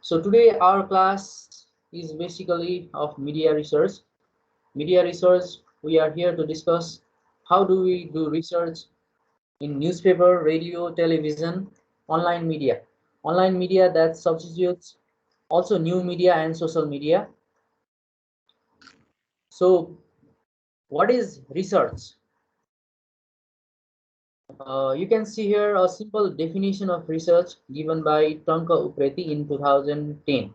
So today our class is basically of media research. Media research, we are here to discuss how do we do research in newspaper, radio, television, online media. Online media that substitutes also new media and social media. So what is research? You can see here a simple definition of research given by Tanka Upreti in 2010.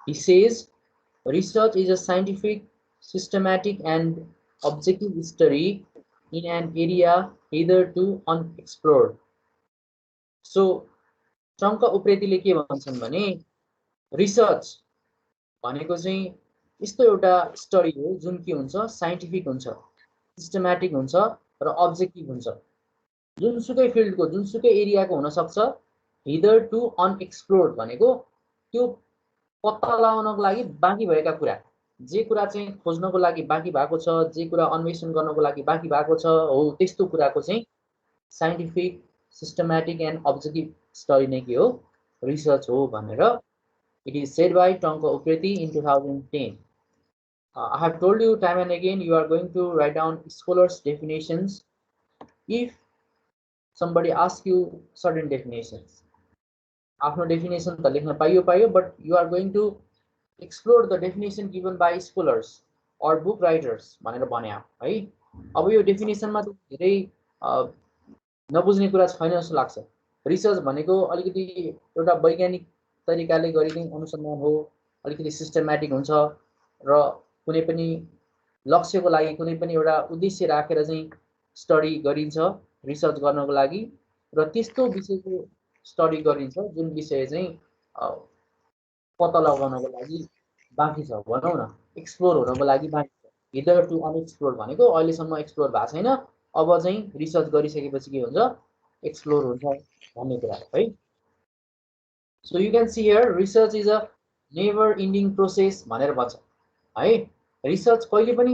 He says, research is a scientific, systematic, and objective study in an area hitherto unexplored. So, Tanka Upretiले के भन्छन् भने research भनेको चाहिँ यस्तो एउटा study हो जुन के हुन्छ साइन्टिफिक हुन्छ, सिस्टमेटिक हुन्छ र अब्जेक्टिभ हुन्छ। जुनसुकै फिल्डको जुनसुकै एरियाको हुनसक्छ। हिदर टु अनएक्सप्लोर्ड भनेको त्यो पत्ता लगाउनको लागि बाँकी भएका कुरा, जे कुरा चाहिँ खोज्नको लागि बाँकी भएको छ, जे कुरा अन्वेषण गर्नको लागि बाँकी भएको छ, हो त्यस्तो कुराको चाहिँ scientific, systematic and objective study नै के हो, रिसर्च हो भनेर it is said by Tonko Upreti in 2010. I have told you time and again, you are going to write down scholars' definitions if somebody asks you certain definitions. आफ्नो definition त लेख्न पाइयो, but you are going to explore the definition given by scholars or book writers भनेर भन्या है। अब यो डेफिनेसनमा त धेरै नबुझ्ने कुरा छैन जस्तो लाग्छ। रिसर्च भनेको अलिकति एउटा वैज्ञानिक तरिकाले गरिने अनुसन्धान हो, अलिकति सिस्टमेटिक हुन्छ र कुनै पनि लक्ष्यको लागि कुनै पनि एउटा उद्देश्य राखेर चाहिँ स्टडी गरिन्छ रिसर्च गर्नको लागि र त्यस्तो विषयको स्टडी गरिन्छ जुन विषय चाहिँ पत्ता लगाउनको लागि बाँकी छ भनौँ न, एक्सप्लोर हुनको लागि बाँकी छ। हिदर टु अनएक्सप्लोर भनेको अहिलेसम्म एक्सप्लोर भएको छैन, अब चाहिँ रिसर्च गरिसकेपछि के हुन्छ, एक्सप्लोर हुन्छ भन्ने कुरा है। So you can see here research is a never ending process भनेर भन्छ है। रिसर्च कहिले पनि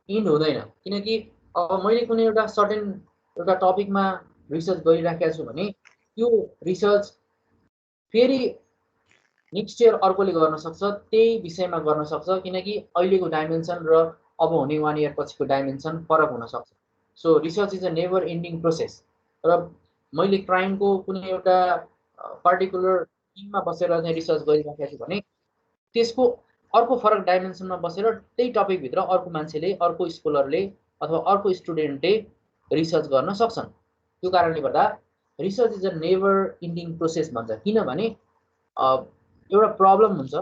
इन्ड हुँदैन, किनकि अब मैले कुनै एउटा सर्टेन एउटा टपिकमा रिसर्च गरिराखेको छु भने त्यो रिसर्च फेरि नेक्स्ट इयर अर्कोले गर्न सक्छ, त्यही विषयमा गर्न सक्छ, किनकि अहिलेको डाइमेन्सन र अब हुने 1 इयर पछिको डाइमेन्सन फरक हुन सक्छ। So research is a never ending process. र मैले क्राइमको कुनै एउटा पार्टिकुलर टिममा बसेर चाहिँ रिसर्च गरिराखेको छु भने त्यसको अर्को फरक डाइमेन्सनमा बसेर त्यही टपिकभित्र अर्को मान्छेले, अर्को स्कलरले अथवा अर्को स्टुडेन्टले रिसर्च गर्न सक्छन्। त्यो कारणले गर्दा research is a never ending process भन्छ। किनभने एउटा प्रब्लम हुन्छ,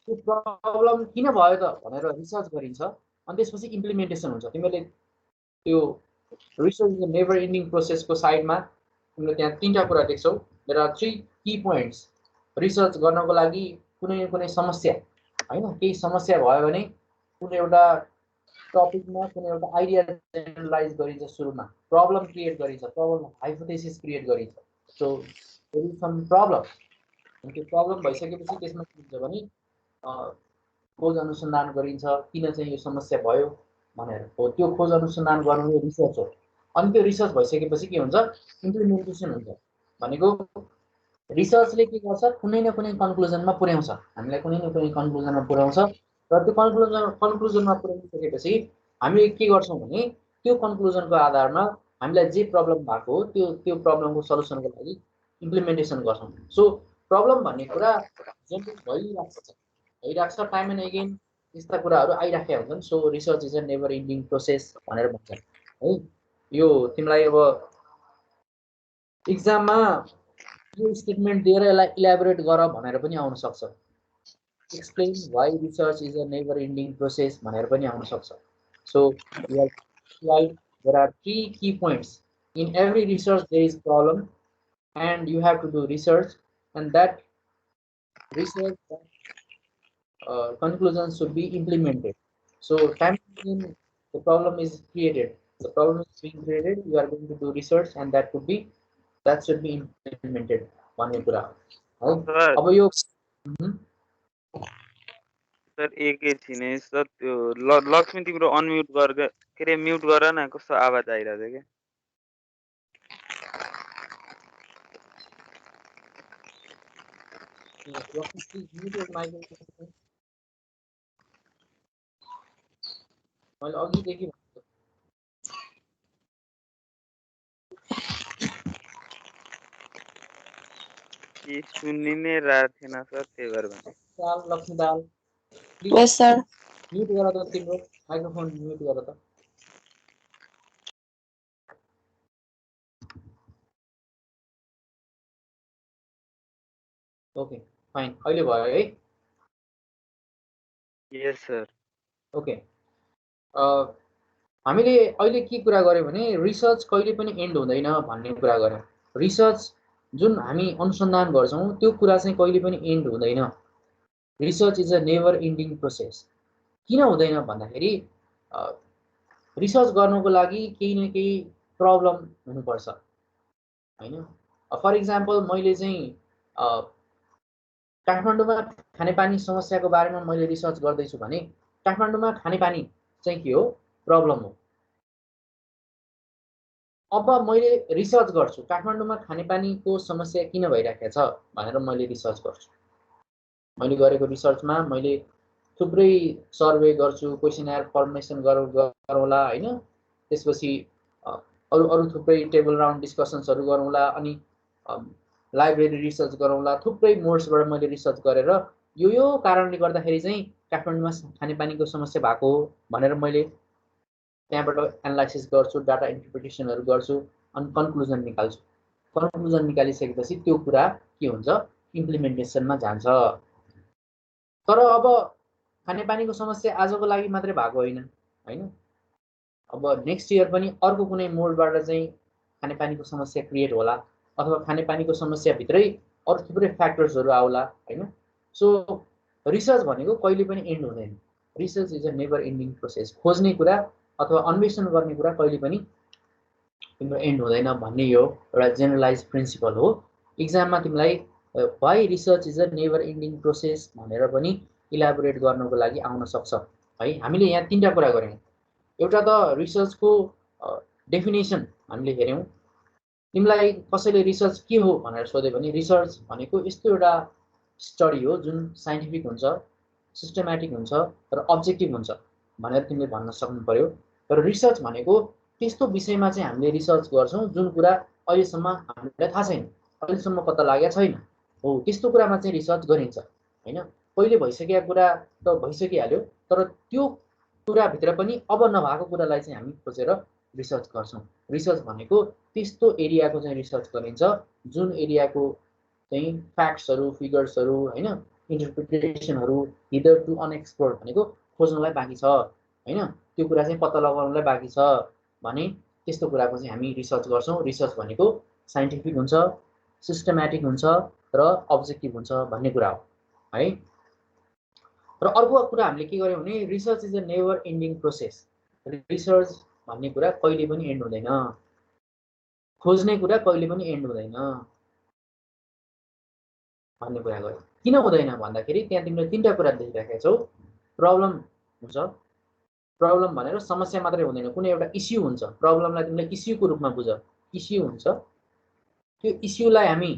त्यो प्रब्लम किन भयो त भनेर रिसर्च गरिन्छ अनि त्यसपछि इम्प्लिमेन्टेसन हुन्छ। तिमीले त्यो research is a never ending प्रोसेसको साइडमा तिमीले त्यहाँ 3टा कुरा देख्छौ। There are 3 key points. Research गर्नको लागि कुनै न कुनै समस्या हैन, केही समस्या भयो भने कुनै एउटा टपिकमा कुनै एउटा आइडिया जेनरलाइज गरिन्छ, सुरुमा प्रब्लम क्रिएट गरिन्छ, प्रब्लम हाइपोथेसिस क्रिएट गरिन्छ। So there is some problem, त्यो प्रब्लम भइसकेपछि त्यसमा के हुन्छ भने खोज अनुसन्धान गरिन्छ, किन चाहिँ यो समस्या भयो भनेर। हो त्यो खोज अनुसन्धान गर्नु रिसर्च हो। अनि त्यो रिसर्च भइसकेपछि के हुन्छ, इम्प्लिमेन्टेसन हुन्छ। भनेको रिसर्चले के गर्छ, कुनै न कुनै कन्क्लुजनमा पुर्याउँछ, हामीलाई कुनै न कुनै कन्क्लुजनमा पुर्याउँछ र त्यो कन्क्लुजनमा पुर्याइसकेपछि हामीले के गर्छौँ भने त्यो कन्क्लुजनको आधारमा हामीलाई जे प्रब्लम भएको हो त्यो प्रब्लमको सल्युसनको लागि इम्प्लिमेन्टेसन गर्छौँ। सो प्रब्लम भन्ने कुरा जनरेट भइरहेको छ टाइम एन्ड अगेन, यस्ता कुराहरू आइराखेका हुन्छन्। So research is a never ending process भनेर भन्छ है। यो तिमीलाई अब इक्जाममा यो स्टेटमेन्ट दिएर यसलाई इलाबोरेट गर भनेर पनि आउन सक्छ। Explain why research is a never ending process भनेर पनि आउन सक्छ। So there are 3 key points in every research. There is problem and you have to do research, and that research conclusions should be implemented. So time the problem is created, the problem is being created, you are going to do research and that should be implemented भन्ने कुरा हो। अब यो sir एकैछिन है sir, त्यो लक्ष्मी तिम्रो unmute गरेर के रे म्युट गर न, कस्तो आवाज आइरहेछ के। मैले अघिदेखि सुन्नी नै रहेको थिएन सर, त्यही भएर भने। लक्ष्मी दाल यस सर। म्युट गर त तिम्रो माइक्रोफोन म्युट गर त। ओके फाइन, अहिले भयो है? यस सर। ओके, हामीले अहिले के कुरा गर्यौँ भने रिसर्च कहिले पनि एन्ड हुँदैन भन्ने कुरा गर्यौँ। रिसर्च जुन हामी अनुसन्धान गर्छौँ त्यो कुरा चाहिँ कहिले पनि एन्ड हुँदैन। Research is a never ending process. किन हुँदैन भन्दाखेरि रिसर्च गर्नको लागि केही न केही प्रब्लम हुनुपर्छ हैन। फर इक्जाम्पल मैले चाहिँ काठमाडौँमा खानेपानी समस्याको बारेमा मैले रिसर्च गर्दैछु भने काठमाडौँमा खानेपानी चाहिँ के हो, प्रब्लम हो। अब मैले रिसर्च गर्छु काठमाडौँमा खानेपानीको समस्या किन भइरहेको छ भनेर मैले रिसर्च गर्छु। मैले गरेको रिसर्चमा मैले थुप्रै सर्वे गर्छु, क्वेसनर फर्मेसन गरौँला हैन, त्यसपछि अरू थुप्रै टेबल राउन्ड डिस्कसन्सहरू गरौँला, अनि लाइब्रेरी रिसर्च गरौँला, थुप्रै मोड्सबाट मैले रिसर्च गरेर यो कारणले गर्दाखेरि चाहिँ काठमाडौँमा खानेपानीको समस्या भएको हो भनेर मैले त्यहाँबाट एनालाइसिस गर्छु, डाटा इन्टरप्रिटेसनहरू गर्छु, अनि कन्क्लुजन निकाल्छु। कन्क्लुजन निकालिसकेपछि त्यो कुरा के हुन्छ, इम्प्लिमेन्टेसनमा जान्छ। तर अब खानेपानीको समस्या आजको लागि मात्रै भएको होइन हैन। अब नेक्स्ट इयर पनि अर्को कुनै मोडबाट चाहिँ खानेपानीको समस्या क्रिएट होला, अथवा खानेपानीको समस्याभित्रै अरू थुप्रै फ्याक्टर्सहरू आउला हैन। सो रिसर्च भनेको कहिले पनि एन्ड हुँदैन। Research is a never ending process. खोज्ने कुरा अथवा अन्वेषण गर्ने कुरा कहिले पनि तिम्रो एन्ड हुँदैन भन्ने यो एउटा जेनरलाइज प्रिन्सिपल हो। इक्जाममा तिमीलाई why research is a never ending process भनेर पनि इलाबोरेट गर्नको लागि आउन सक्छ है। हामीले यहाँ तीनटा कुरा गऱ्यौँ। एउटा त रिसर्चको डेफिनेसन हामीले हेऱ्यौँ। तिमीलाई कसैले रिसर्च के हो भनेर सोध्यो भने रिसर्च भनेको यस्तो एउटा स्टडी हो जुन साइन्टिफिक हुन्छ, सिस्टमेटिक हुन्छ र अब्जेक्टिभ हुन्छ भनेर तिमीले भन्न सक्नु पर्यो। र रिसर्च भनेको त्यस्तो विषयमा चाहिँ हामीले रिसर्च गर्छौँ जुन कुरा अहिलेसम्म हामीलाई थाहा छैन, अहिलेसम्म पत्ता लागेको छैन हो, त्यस्तो कुरामा चाहिँ रिसर्च गरिन्छ हैन। पहिले भइसकेको कुरा त भइसकिहाल्यो, तर त्यो कुराभित्र पनि अब नभएको कुरालाई चाहिँ हामी खोजेर रिसर्च गर्छौँ। रिसर्च भनेको त्यस्तो एरियाको चाहिँ रिसर्च गरिन्छ जुन एरियाको चाहिँ फ्याक्ट्सहरू, फिगर्सहरू हैन, इन्टरप्रिटेसनहरू हिदर टु अनएक्सप्लोर्ड भनेको खोज्नलाई बाँकी छ हैन, त्यो कुरा चाहिँ पत्ता लगाउनलाई बाँकी छ भने त्यस्तो कुराको चाहिँ हामी रिसर्च गर्छौँ। रिसर्च भनेको साइन्टिफिक हुन्छ, सिस्टमेटिक हुन्छ र अब्जेक्टिभ हुन्छ भन्ने कुरा हो है। र अर्को कुरा हामीले के गर्यौँ भने research is a never ending process. Research भन्ने कुरा कहिले पनि एन्ड हुँदैन, खोज्ने कुरा कहिले पनि एन्ड हुँदैन भन्ने कुरा गर्यो। किन हुँदैन भन्दाखेरि त्यहाँ तिमीले तीनटा कुरा देखिरहेका छौ। प्रब्लम हुन्छ, प्रब्लम भनेर समस्या मात्रै हुँदैन, कुनै एउटा इस्यु हुन्छ। प्रब्लमलाई तिमीले इस्युको रूपमा बुझ, इस्यु हुन्छ। त्यो इस्युलाई हामी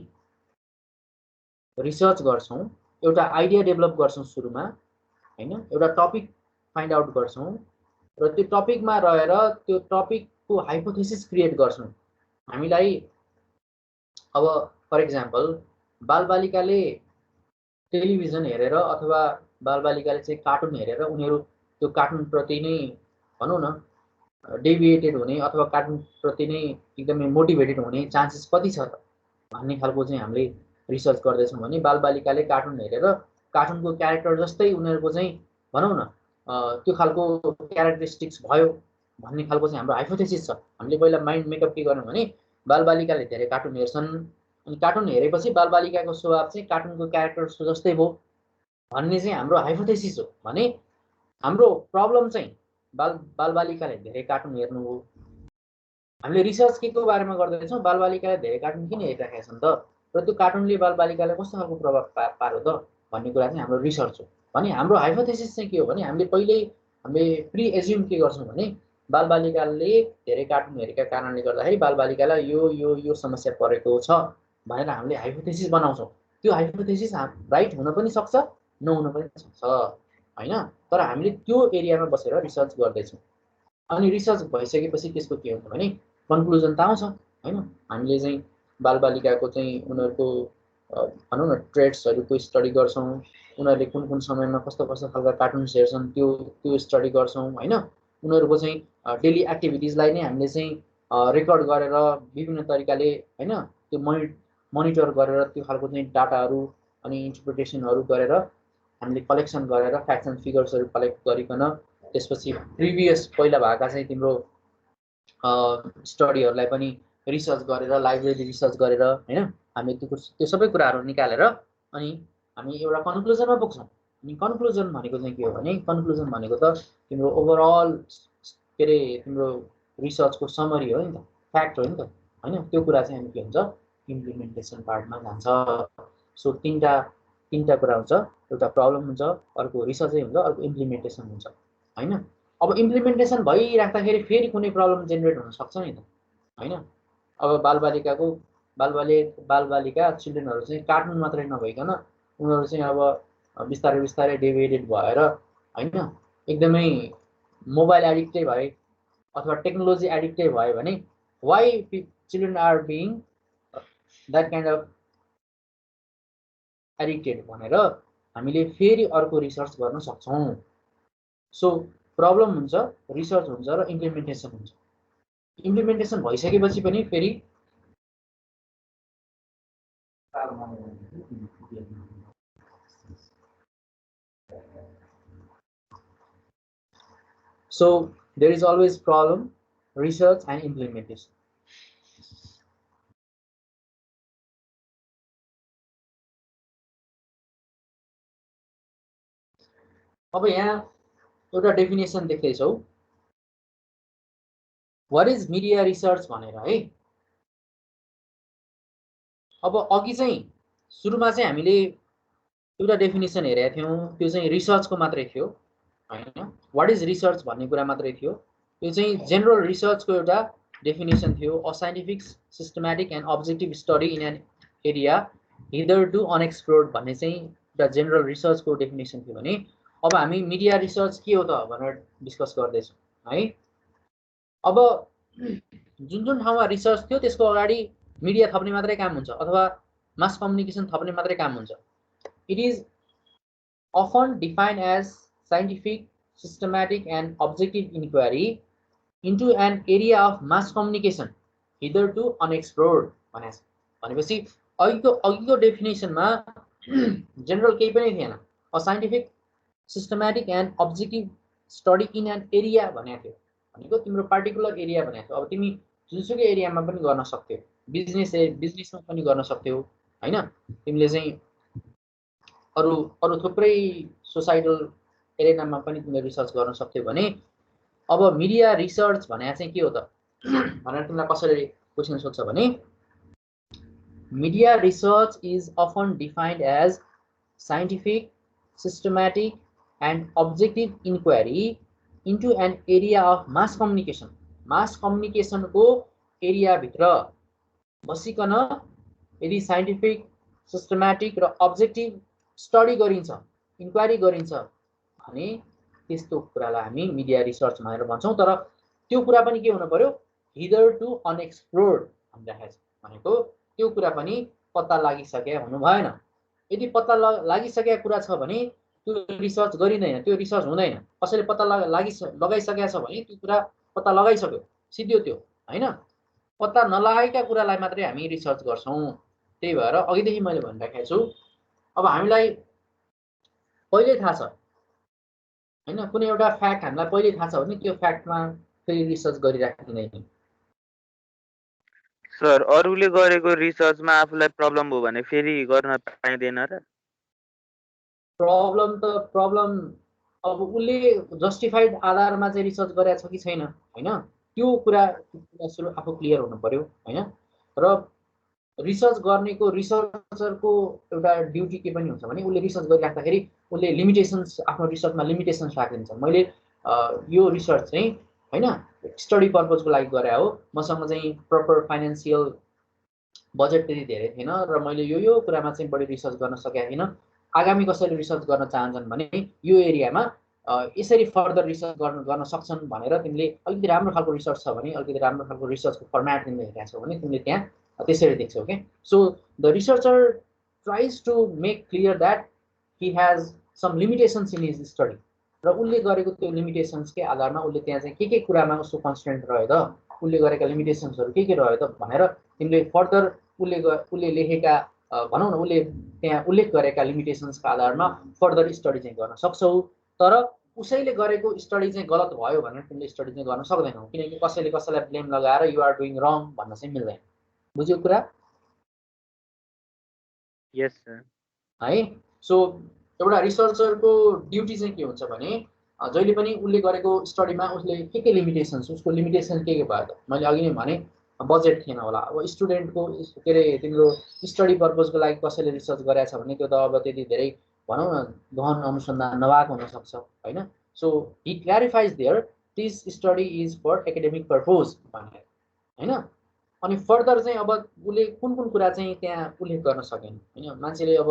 रिसर्च गर्छौँ, एउटा आइडिया डेभलप गर्छौँ सुरुमा हैन, एउटा टपिक फाइन्ड आउट गर्छौँ र त्यो टपिकमा रहेर त्यो टपिकको हाइपोथेसिस क्रिएट गर्छौँ। हामीलाई अब फर इक्जाम्पल बालबालिकाले टेलिभिजन हेरेर अथवा बालबालिकाले चाहिँ कार्टुन हेरेर उनीहरू त्यो कार्टुनप्रति नै भनौँ न डेभिएटेड हुने अथवा कार्टुनप्रति नै एकदमै मोटिभेटेड हुने चान्सेस कति छ त भन्ने खालको चाहिँ हामीले रिसर्च गर्दैछौँ भने बालबालिकाले कार्टुन हेरेर कार्टुनको क्यारेक्टर जस्तै उनीहरूको चाहिँ भनौँ न त्यो खालको क्यारेक्टरिस्टिक्स भयो भन्ने खालको चाहिँ हाम्रो हाइपोथेसिस छ। हामीले पहिला माइन्ड मेकअप के गर्यौँ भने बालबालिकाले धेरै कार्टुन हेर्छन्, अनि कार्टुन हेरेपछि बालबालिकाको स्वभाव चाहिँ कार्टुनको क्यारेक्टर जस्तै भयो भन्ने चाहिँ हाम्रो हाइपोथेसिस हो। भने हाम्रो प्रब्लम चाहिँ बालबालिकाले धेरै कार्टुन हेर्नु हो। हामीले रिसर्च के को बारेमा गर्दैछौँ, बालबालिकाले धेरै कार्टुन किन हेरिरहेका छन् त र त्यो कार्टुनले बालबालिकालाई कस्तो खालको प्रभाव पार्यो त भन्ने कुरा चाहिँ हाम्रो रिसर्च हो। भने हाम्रो हाइपोथेसिस चाहिँ के हो भने हामीले प्रि एज्युम के गर्छौँ भने बालबालिकाले धेरै कार्टुन हेरेका कारणले गर्दाखेरि बालबालिकालाई यो समस्या परेको छ भनेर हामीले हाइपोथेसिस बनाउँछौँ। त्यो हाइपोथेसिस राइट हुन पनि सक्छ नहुन पनि सक्छ हैन तर हामीले त्यो एरियामा बसेर रिसर्च गर्दैछौँ अनि रिसर्च भइसकेपछि त्यसको के हुन्छ भने कन्क्लुजन त आउँछ हैन हामीले चाहिँ बालबालिकाको चाहिँ उनीहरूको भनौँ न ट्रेड्सहरूको स्टडी गर्छौँ उनीहरूले कुन कुन समयमा कस्तो कस्तो खालका कार्टुन्स हेर्छन् त्यो स्टडी गर्छौँ हैन उनीहरूको चाहिँ डेली एक्टिभिटिजलाई नै हामीले चाहिँ रेकर्ड गरेर विभिन्न तरिकाले हैन त्यो मोनिटर गरेर त्यो खालको चाहिँ डाटाहरू अनि इन्टरप्रिटेसनहरू गरेर हामीले कलेक्सन गरेर फ्याक्ट्स एन्ड फिगर्सहरू कलेक्ट गरिकन त्यसपछि प्रिभियस पहिला भएका चाहिँ तिम्रो स्टडीहरूलाई पनि रिसर्च गरेर लाइब्रेरी रिसर्च गरेर हैन हामी त्यो सबै कुराहरू निकालेर अनि हामी एउटा कन्क्लुजनमा पुग्छौँ अनि कन्क्लुजन भनेको चाहिँ के हो भने कन्क्लुजन भनेको त तिम्रो ओभरअल के अरे तिम्रो रिसर्चको समरी हो नि त फ्याक्ट हो नि त हैन त्यो कुरा चाहिँ हामी के हुन्छ इम्प्लिमेन्टेसन पार्टमा जान्छ सो तीनटा कुरा हुन्छ एउटा प्रब्लम हुन्छ अर्को रिसर्चै हुन्छ अर्को इम्प्लिमेन्टेसन हुन्छ हैन अब इम्प्लिमेन्टेसन भइराख्दाखेरि फेरि कुनै प्रब्लम जेनेरेट हुन सक्छ नि त हैन अब बालबालिका चिल्ड्रेनहरू चाहिँ कार्टुन मात्रै नभइकन उनीहरू चाहिँ अब बिस्तारै बिस्तारै डेभिएटेड भएर हैन एकदमै मोबाइल एडिक्टै भए अथवा टेक्नोलोजी एडिक्टै भयो भने why children are being that kind of addicted भनेर हामीले फेरि अर्को रिसर्च गर्न सक्छौँ सो प्रब्लम हुन्छ रिसर्च हुन्छ र इम्प्लिमेन्टेसन हुन्छ इम्प्लिमेन्टेसन भइसकेपछि पनि फेरि so there is always problem research and implementation अब यहाँ एउटा डेफिनेसन देख्दैछौ व्हाट इज मिडिया रिसर्च भनेर है अब अघि चाहिँ सुरुमा चाहिँ हामीले एउटा डेफिनेसन हेरेका थियौँ त्यो चाहिँ रिसर्चको मात्रै थियो हैन व्हाट इज रिसर्च भन्ने कुरा मात्रै थियो त्यो चाहिँ जेनरल रिसर्चको एउटा डेफिनेसन थियो a scientific systematic and objective study in an area hitherto unexplored भन्ने चाहिँ एउटा जेनरल रिसर्चको डेफिनेसन थियो भने अब हामी मिडिया रिसर्च के हो त भनेर डिस्कस गर्दैछौँ है अब जुन ठाउँमा रिसर्च थियो त्यसको अगाडि मिडिया थप्ने मात्रै काम हुन्छ अथवा मास कम्युनिकेसन थप्ने मात्रै काम हुन्छ it is often defined as scientific, systematic and objective inquiry into an area of mass communication hitherto unexplored भनेपछि अघिको डेफिनेसनमा जेनरल केही पनि थिएन a scientific systematic and objective study in an area भनेको थियो भनेको तिम्रो पार्टिकुलर एरिया भनेको थियो अब तिमी जुनसुकै एरियामा पनि गर्न सक्थ्यौ बिजनेसमा पनि गर्न सक्थ्यौ हैन तिमीले चाहिँ अरू थुप्रै सोसाइटल एरियामा पनि तिमीले रिसर्च गर्न सक्थ्यौ भने अब मिडिया रिसर्च भने चाहिँ के हो त भनेर तिमीलाई कसरी क्वेशन सोध्छ भने media research is often defined as scientific systematic and objective inquiry into an area of mass कम्युनिकेसनको एरियाभित्र बसिकन यदि साइन्टिफिक सिस्टमेटिक र अब्जेक्टिभ स्टडी गरिन्छ इन्क्वायरी गरिन्छ भने त्यस्तो कुरालाई हामी मिडिया रिसर्च भनेर भन्छौँ तर त्यो कुरा पनि के हुनु पर्यो हिदर टु अनएक्सप्लोर्ड भनिरहेको छ भनेको त्यो कुरा पनि पत्ता लागिसकेको हुनु भएन यदि पत्ता लागिसकेको कुरा छ भने त्यो रिसर्च गरिँदैन त्यो रिसर्च हुँदैन कसैले पत्ता लगाइसकेको छ भने त्यो कुरा पत्ता लगाइसक्यो सिद्धियो त्यो हैन पत्ता नलागेका कुरालाई मात्रै हामी रिसर्च गर्छौँ त्यही भएर अघिदेखि मैले भनिराखेको छु अब हामीलाई पहिले थाहा छ हैन कुनै एउटा फ्याक्ट हामीलाई पहिले थाहा छ भने त्यो फ्याक्टमा फेरि रिसर्च गरिराख्दिदैन सर अरूले गरेको रिसर्चमा आफूलाई प्रब्लम भयो भने फेरि गर्न पाइँदैन र प्रब्लम अब उसले जस्टिफाइड आधारमा चाहिँ रिसर्च गरेको छ कि छैन हैन त्यो कुरा सुरु आफू क्लियर हुनु पर्यो हैन र रिसर्च गर्नेको रिसर्चरको एउटा ड्युटी के पनि हुन्छ भने उसले रिसर्च गरिराख्दाखेरि उसले लिमिटेसन्स आफ्नो रिसर्चमा लिमिटेसन्स राखिदिन्छ मैले यो रिसर्च चाहिँ हैन स्टडी पर्पजको लागि गरे हो मसँग चाहिँ प्रपर फाइनान्शियल बजेट त्यति धेरै थिएन र मैले यो कुरामा चाहिँ बढी रिसर्च गर्न सकेको थिइनँ। आगामी कसैले रिसर्च गर्न चाहन्छन् भने यो एरियामा यसरी फर्दर रिसर्च गर्न सक्छन् भनेर तिमीले अलिकति राम्रो खालको रिसर्च छ भने, अलिकति राम्रो खालको रिसर्चको फर्मेट तिमीले हेरेका छौ भने तिमीले त्यहाँ त्यसरी देख्छौ। Okay, so the researcher tries to make clear that he has some limitations in his study, र उसले गरेको त्यो लिमिटेसन्सकै आधारमा उसले त्यहाँ चाहिँ के कुरामा उसको कन्सटेन्ट रह्यो त, उसले गरेका लिमिटेसन्सहरू के रह्यो त भनेर तिमीले फर्दर उसले लेखेका भनौँ न उसले त्यहाँ उल्लेख गरेका लिमिटेसन्सका आधारमा फर्दर स्टडी चाहिँ गर्न सक्छौ। तर उसैले गरेको स्टडी चाहिँ गलत भयो भनेर तिमीले स्टडी चाहिँ गर्न सक्दैनौ, किनकि कसैले कसैलाई ब्लेम लगाएर यु आर डुइङ रङ भन्न चाहिँ मिल्दैन। बुझ्यो कुरा? यस सर। है, सो एउटा रिसर्चरको ड्युटी चाहिँ के हुन्छ भने जहिले पनि उसले गरेको स्टडीमा उसले के लिमिटेसन्स, उसको लिमिटेसन के भयो त मैले अघि नै भने बजेट थिएन होला। अब स्टुडेन्टको के अरे तिम्रो स्टडी पर्पजको लागि कसैले रिसर्च गरेछ भने त्यो त अब त्यति धेरै भनौँ न गहन अनुसन्धान नभएको हुनसक्छ होइन। So he clarifies there this study is for academic purpose भनेर होइन। अनि फर्दर चाहिँ अब उसले कुन कुरा चाहिँ त्यहाँ उल्लेख गर्न सकेन होइन। मान्छेले अब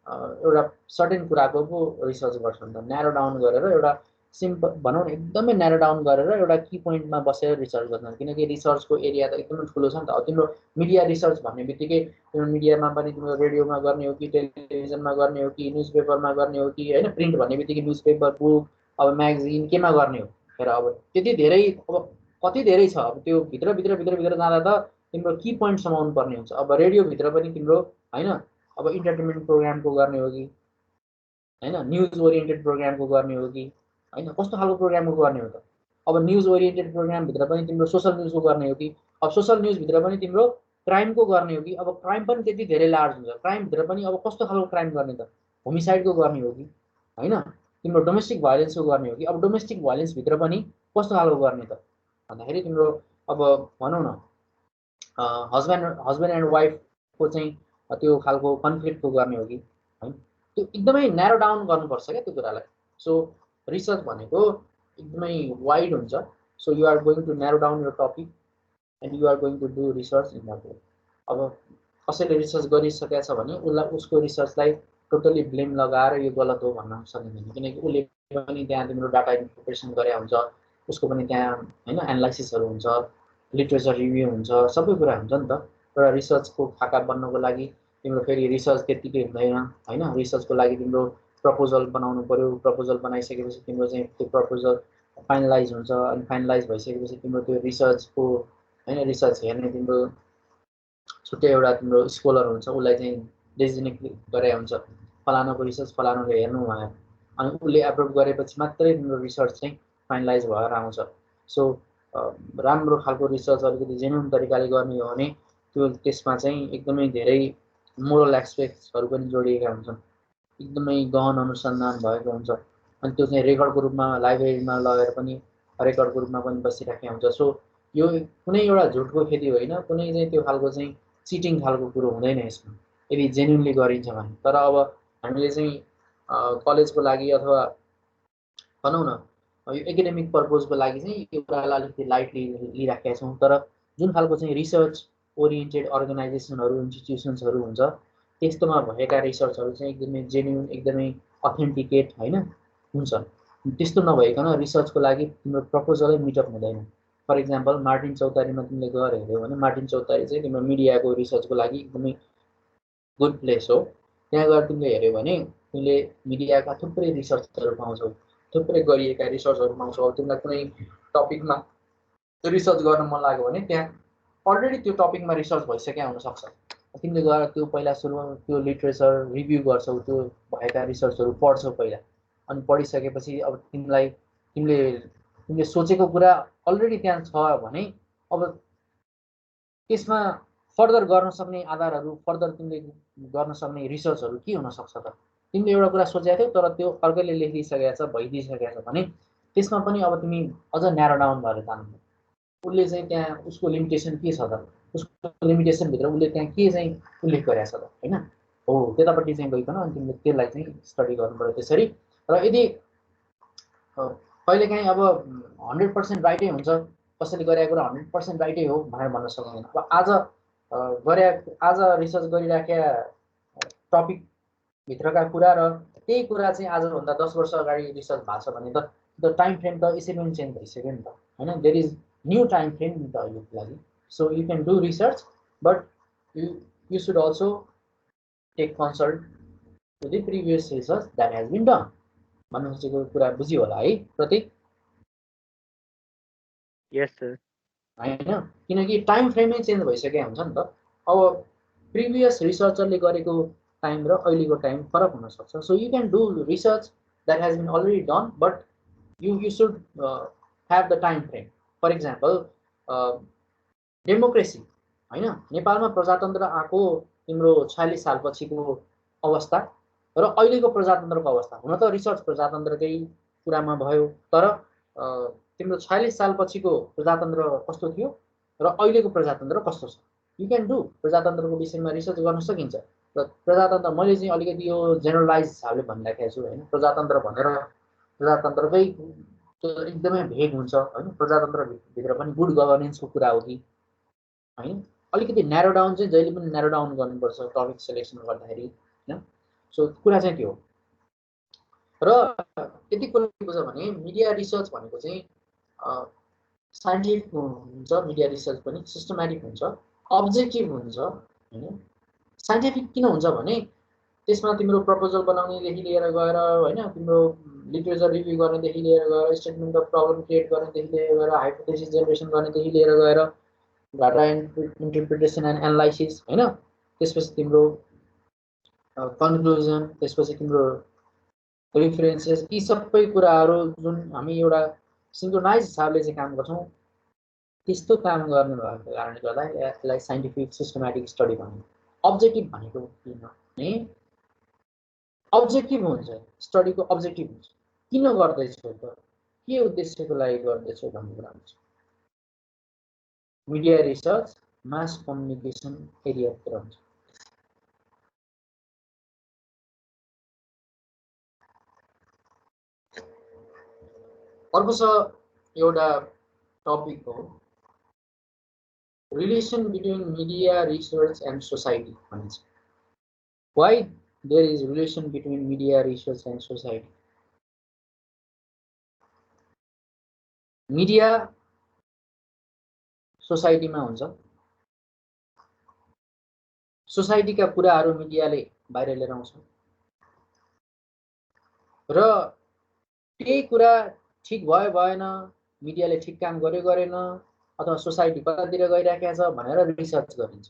एउटा सर्टेन कुराको पो रिसर्च गर्छ नि त, न्यारो डाउन गरेर एउटा सिम्पल भनौँ न एकदमै न्यारो डाउन गरेर एउटा की पोइन्टमा बसेर रिसर्च गर्छन्, किनकि रिसर्चको एरिया त एकदमै ठुलो छ नि त। अब तिम्रो मिडिया रिसर्च भन्ने बित्तिकै तिम्रो मिडियामा पनि तिम्रो रेडियोमा गर्ने हो कि टेलिभिजनमा गर्ने हो कि न्युज पेपरमा गर्ने हो कि होइन, प्रिन्ट भन्ने बित्तिकै न्युज पेपर, बुक, अब म्यागजिन केमा गर्ने हो र अब त्यति धेरै अब कति धेरै छ। अब त्यो भित्र जाँदा त तिम्रो की पोइन्ट समाउनु पर्ने हुन्छ। अब रेडियोभित्र पनि तिम्रो होइन अब इन्टरटेनमेन्ट प्रोग्रामको गर्ने हो कि होइन, न्युज ओरिएन्टेड प्रोग्रामको गर्ने हो कि होइन, कस्तो खालको प्रोग्रामको गर्ने हो त। अब न्युज ओरिएन्टेड प्रोग्रामभित्र पनि तिम्रो सोसल न्युजको गर्ने हो कि, अब सोसल न्युजभित्र पनि तिम्रो क्राइमको गर्ने हो कि। अब क्राइम पनि त्यति धेरै लार्ज हुन्छ, क्राइमभित्र पनि अब कस्तो खालको क्राइम गर्ने त, होमिसाइडको गर्ने हो कि होइन, तिम्रो डोमेस्टिक भाइलेन्सको गर्ने हो कि। अब डोमेस्टिक भाइलेन्सभित्र पनि कस्तो खालको गर्ने त भन्दाखेरि तिम्रो अब भनौँ न हस्बेन्ड एन्ड वाइफको चाहिँ त्यो खालको कन्फ्लिक्टको गर्ने हो कि होइन, त्यो एकदमै न्यारो डाउन गर्नुपर्छ क्या त्यो कुरालाई। सो रिसर्च भनेको एकदमै वाइड हुन्छ। So you are going to narrow down your topic and you are going to do research in that way. अब कसैले रिसर्च गरिसकेको छ भने उसलाई उसको रिसर्चलाई टोटल्ली ब्लेम लगाएर यो गलत हो भन्न सकिँदैन, किनकि उसले पनि त्यहाँ तिम्रो डाटा इन्टरप्रिटेसन गरे हुन्छ, उसको पनि त्यहाँ होइन एनालाइसिसहरू हुन्छ, लिट्रेचर रिभ्यू हुन्छ, सबै कुरा हुन्छ नि त। एउटा रिसर्चको खाका बन्नको लागि तिम्रो फेरि रिसर्च त्यत्तिकै हुँदैन होइन, रिसर्चको लागि तिम्रो प्रपोजल बनाउनु पऱ्यो, प्रपोजल बनाइसकेपछि तिम्रो चाहिँ त्यो प्रपोजल फाइनलाइज हुन्छ, अनि फाइनलाइज भइसकेपछि तिम्रो त्यो रिसर्चको होइन रिसर्च हेर्ने तिम्रो छुट्टै एउटा तिम्रो स्कोलर हुन्छ, उसलाई चाहिँ डेजिग्नेट गरे हुन्छ फलानाको रिसर्च फलानाले हेर्नु भनेर, अनि उसले एप्रुभ गरेपछि मात्रै तिम्रो रिसर्च चाहिँ फाइनलाइज भएर आउँछ। सो राम्रो खालको रिसर्च अलिकति जेन्युन तरिकाले गर्ने हो भने त्यो त्यसमा चाहिँ एकदमै धेरै मोरल एस्पेक्ट्सहरू पनि जोडिएका हुन्छन्, एकदमै गहन अनुसन्धान भएको हुन्छ, अनि त्यो चाहिँ रेकर्डको रूपमा लाइब्रेरीमा लगेर पनि रेकर्डको रूपमा पनि बसिराखेको हुन्छ। सो यो कुनै एउटा झुटको खेती होइन, कुनै चाहिँ त्यो खालको चाहिँ चिटिङ खालको कुरो हुँदैन यसमा यदि जेन्युनली गरिन्छ भने। तर अब हामीले चाहिँ कलेजको लागि अथवा भनौँ न यो एकाडेमिक पर्पजको लागि चाहिँ यो कुरालाई अलिकति लाइटली लिइराखेका छौँ। तर जुन खालको चाहिँ रिसर्च ओरिएन्टेड अर्गनाइजेसनहरू इन्स्टिट्युसन्सहरू हुन्छ त्यस्तोमा भएका रिसर्चहरू चाहिँ एकदमै जेन्युन एकदमै अथेन्टिकेट होइन हुन्छ। त्यस्तो नभइकन रिसर्चको लागि तिम्रो प्रपोजलै मिटअप हुँदैन। फर इक्जाम्पल मार्टिन चौतारीमा तिमीले गएर हेऱ्यौ भने मार्टिन चौतारी चाहिँ तिम्रो मिडियाको रिसर्चको लागि एकदमै गुड प्लेस हो। त्यहाँ गएर तिमीले हेऱ्यौ भने तिमीले मिडियाका थुप्रै रिसर्चहरू पाउँछौ, थुप्रै गरिएका रिसर्चहरू पाउँछौ। अब तिमीलाई कुनै टपिकमा रिसर्च गर्न मन लाग्यो भने त्यहाँ अलरेडी त्यो टपिकमा रिसर्च भइसकेको हुनसक्छ, तिमीले गएर त्यो पहिला सुरुमा त्यो लिट्रेचर रिभ्यू गर्छौ, त्यो भएका रिसर्चहरू पढ्छौ पहिला, अनि पढिसकेपछि अब तिमीले सोचेको कुरा अलरेडी त्यहाँ छ भने अब त्यसमा फर्दर गर्न सक्ने आधारहरू, फर्दर तिमीले गर्न सक्ने रिसर्चहरू के हुनसक्छ त। तिमीले एउटा कुरा सोचेको थियौ तर त्यो अर्कैले लेखिदिइसकेको छ, भइदिइसकेको छ भने त्यसमा पनि अब तिमी अझ न्यारो डाउन भएर जानु। उसले चाहिँ त्यहाँ उसको लिमिटेसन के छ त, उसको लिमिटेसनभित्र उसले त्यहाँ के चाहिँ उल्लेख गरेको छ त होइन हो, त्यतापट्टि चाहिँ गइकन अनि तिमीले त्यसलाई चाहिँ स्टडी गर्नु पऱ्यो त्यसरी। र यदि कहिलेकाहीँ अब 100% राइटै हुन्छ, कसैले गरेको कुरा 100% राइटै हो भनेर भन्न सक्दैन। अब आज गरे आज रिसर्च गरिराखेका टपिक भित्रका कुरा र त्यही कुरा चाहिँ आजभन्दा 10 वर्ष अगाडि रिसर्च भएको छ भने त टाइम फ्रेम त यसरी पनि चेन्ज भइसक्यो नि त हैन there is new time frame नि त अहिलेको लागि so you can do research but you should also take consult to the previous research that has been done भन्नु खोजेको कुरा बुझियो होला है प्रतीक यस सर हैन किनकि टाइम फ्रेमै चेन्ज भइसक्यो हुन्छ नि त अब प्रिभियस रिसर्चरले गरेको टाइम र अहिलेको टाइम फरक हुन सक्छ so you can do research that has been already done but you should have the time frame for example democracy हैन नेपालमा प्रजातन्त्र आको तिम्रो 46 सालपछिको अवस्था र अहिलेको प्रजातन्त्रको अवस्था हुन त रिसर्च प्रजातन्त्रकै कुरामा भयो तर तिम्रो 46 सालपछिको प्रजातन्त्र कस्तो थियो र अहिलेको प्रजातन्त्र कस्तो छ यु क्यान डु प्रजातन्त्रको विषयमा रिसर्च गर्न सकिन्छ र प्रजातन्त्र मैले चाहिँ अलिकति यो जेनरलाइज हिसाबले भनिराखेको छु हैन प्रजातन्त्र भनेर प्रजातन्त्रकै एकदमै भेग हुन्छ हैन प्रजातन्त्र भित्र पनि गुड गभर्नेन्सको कुरा हो कि हैन अलिकति न्यारो डाउन चाहिँ जहिले पनि न्यारो डाउन गर्नुपर्छ टपिक सिलेक्सन गर्दाखेरि हैन सो कुरा चाहिँ त्यो र यति कुरा के छ भने मिडिया रिसर्च भनेको चाहिँ साइन्टिफिक हुन्छ मिडिया रिसर्च पनि सिस्टमेटिक हुन्छ अब्जेक्टिभ हुन्छ हैन साइन्टिफिक किन हुन्छ भने त्यसमा तिम्रो प्रपोजल बनाउनेदेखि लिएर गएर हैन तिम्रो लिटरेचर रिभ्यू गर्नेदेखि लिएर गएर स्टेटमेन्ट अफ प्रब्लम क्रिएट गर्नेदेखि लिएर गएर हाइपोथेसिस जेनेरेसन गर्नेदेखि लिएर गएर डाटा इन्टरप्रिटेसन एन्ड एनालाइसिस हैन त्यसपछि तिम्रो कन्क्लुजन त्यसपछि तिम्रो रेफरेन्सेस यी सबै कुराहरू जुन हामी एउटा सिन्क्रोनाइज हिसाबले चाहिँ काम गर्छौं त्यस्तो काम गर्ने भएको कारणले गर्दा यसलाई साइन्टिफिक सिस्टमेटिक स्टडी भनिन्छ अब्जेक्टिभ भनेको के भने अब्जेक्टिभ हुन्छ स्टडीको अब्जेक्टिभ हुन्छ किन गर्दैछौ त के उद्देश्यको लागि गर्दैछौ भन्ने कुरा हुन्छ मीडिया रिसर्च मास कम्युनिकेसन एरियातिर हुन्छ अर्को छ एउटा टपिक हो relation between media research and society भनिन्छ why there is relation between media research and society media सोसाइटीमा हुन्छ सोसाइटीका कुराहरू मिडियाले बाहिर लिएर आउँछ र त्यही कुरा ठीक भयो भएन मिडियाले ठीक काम गर्यो गरेन अथवा सोसाइटी कतातिर गइराखेको छ भनेर रिसर्च गरिन्छ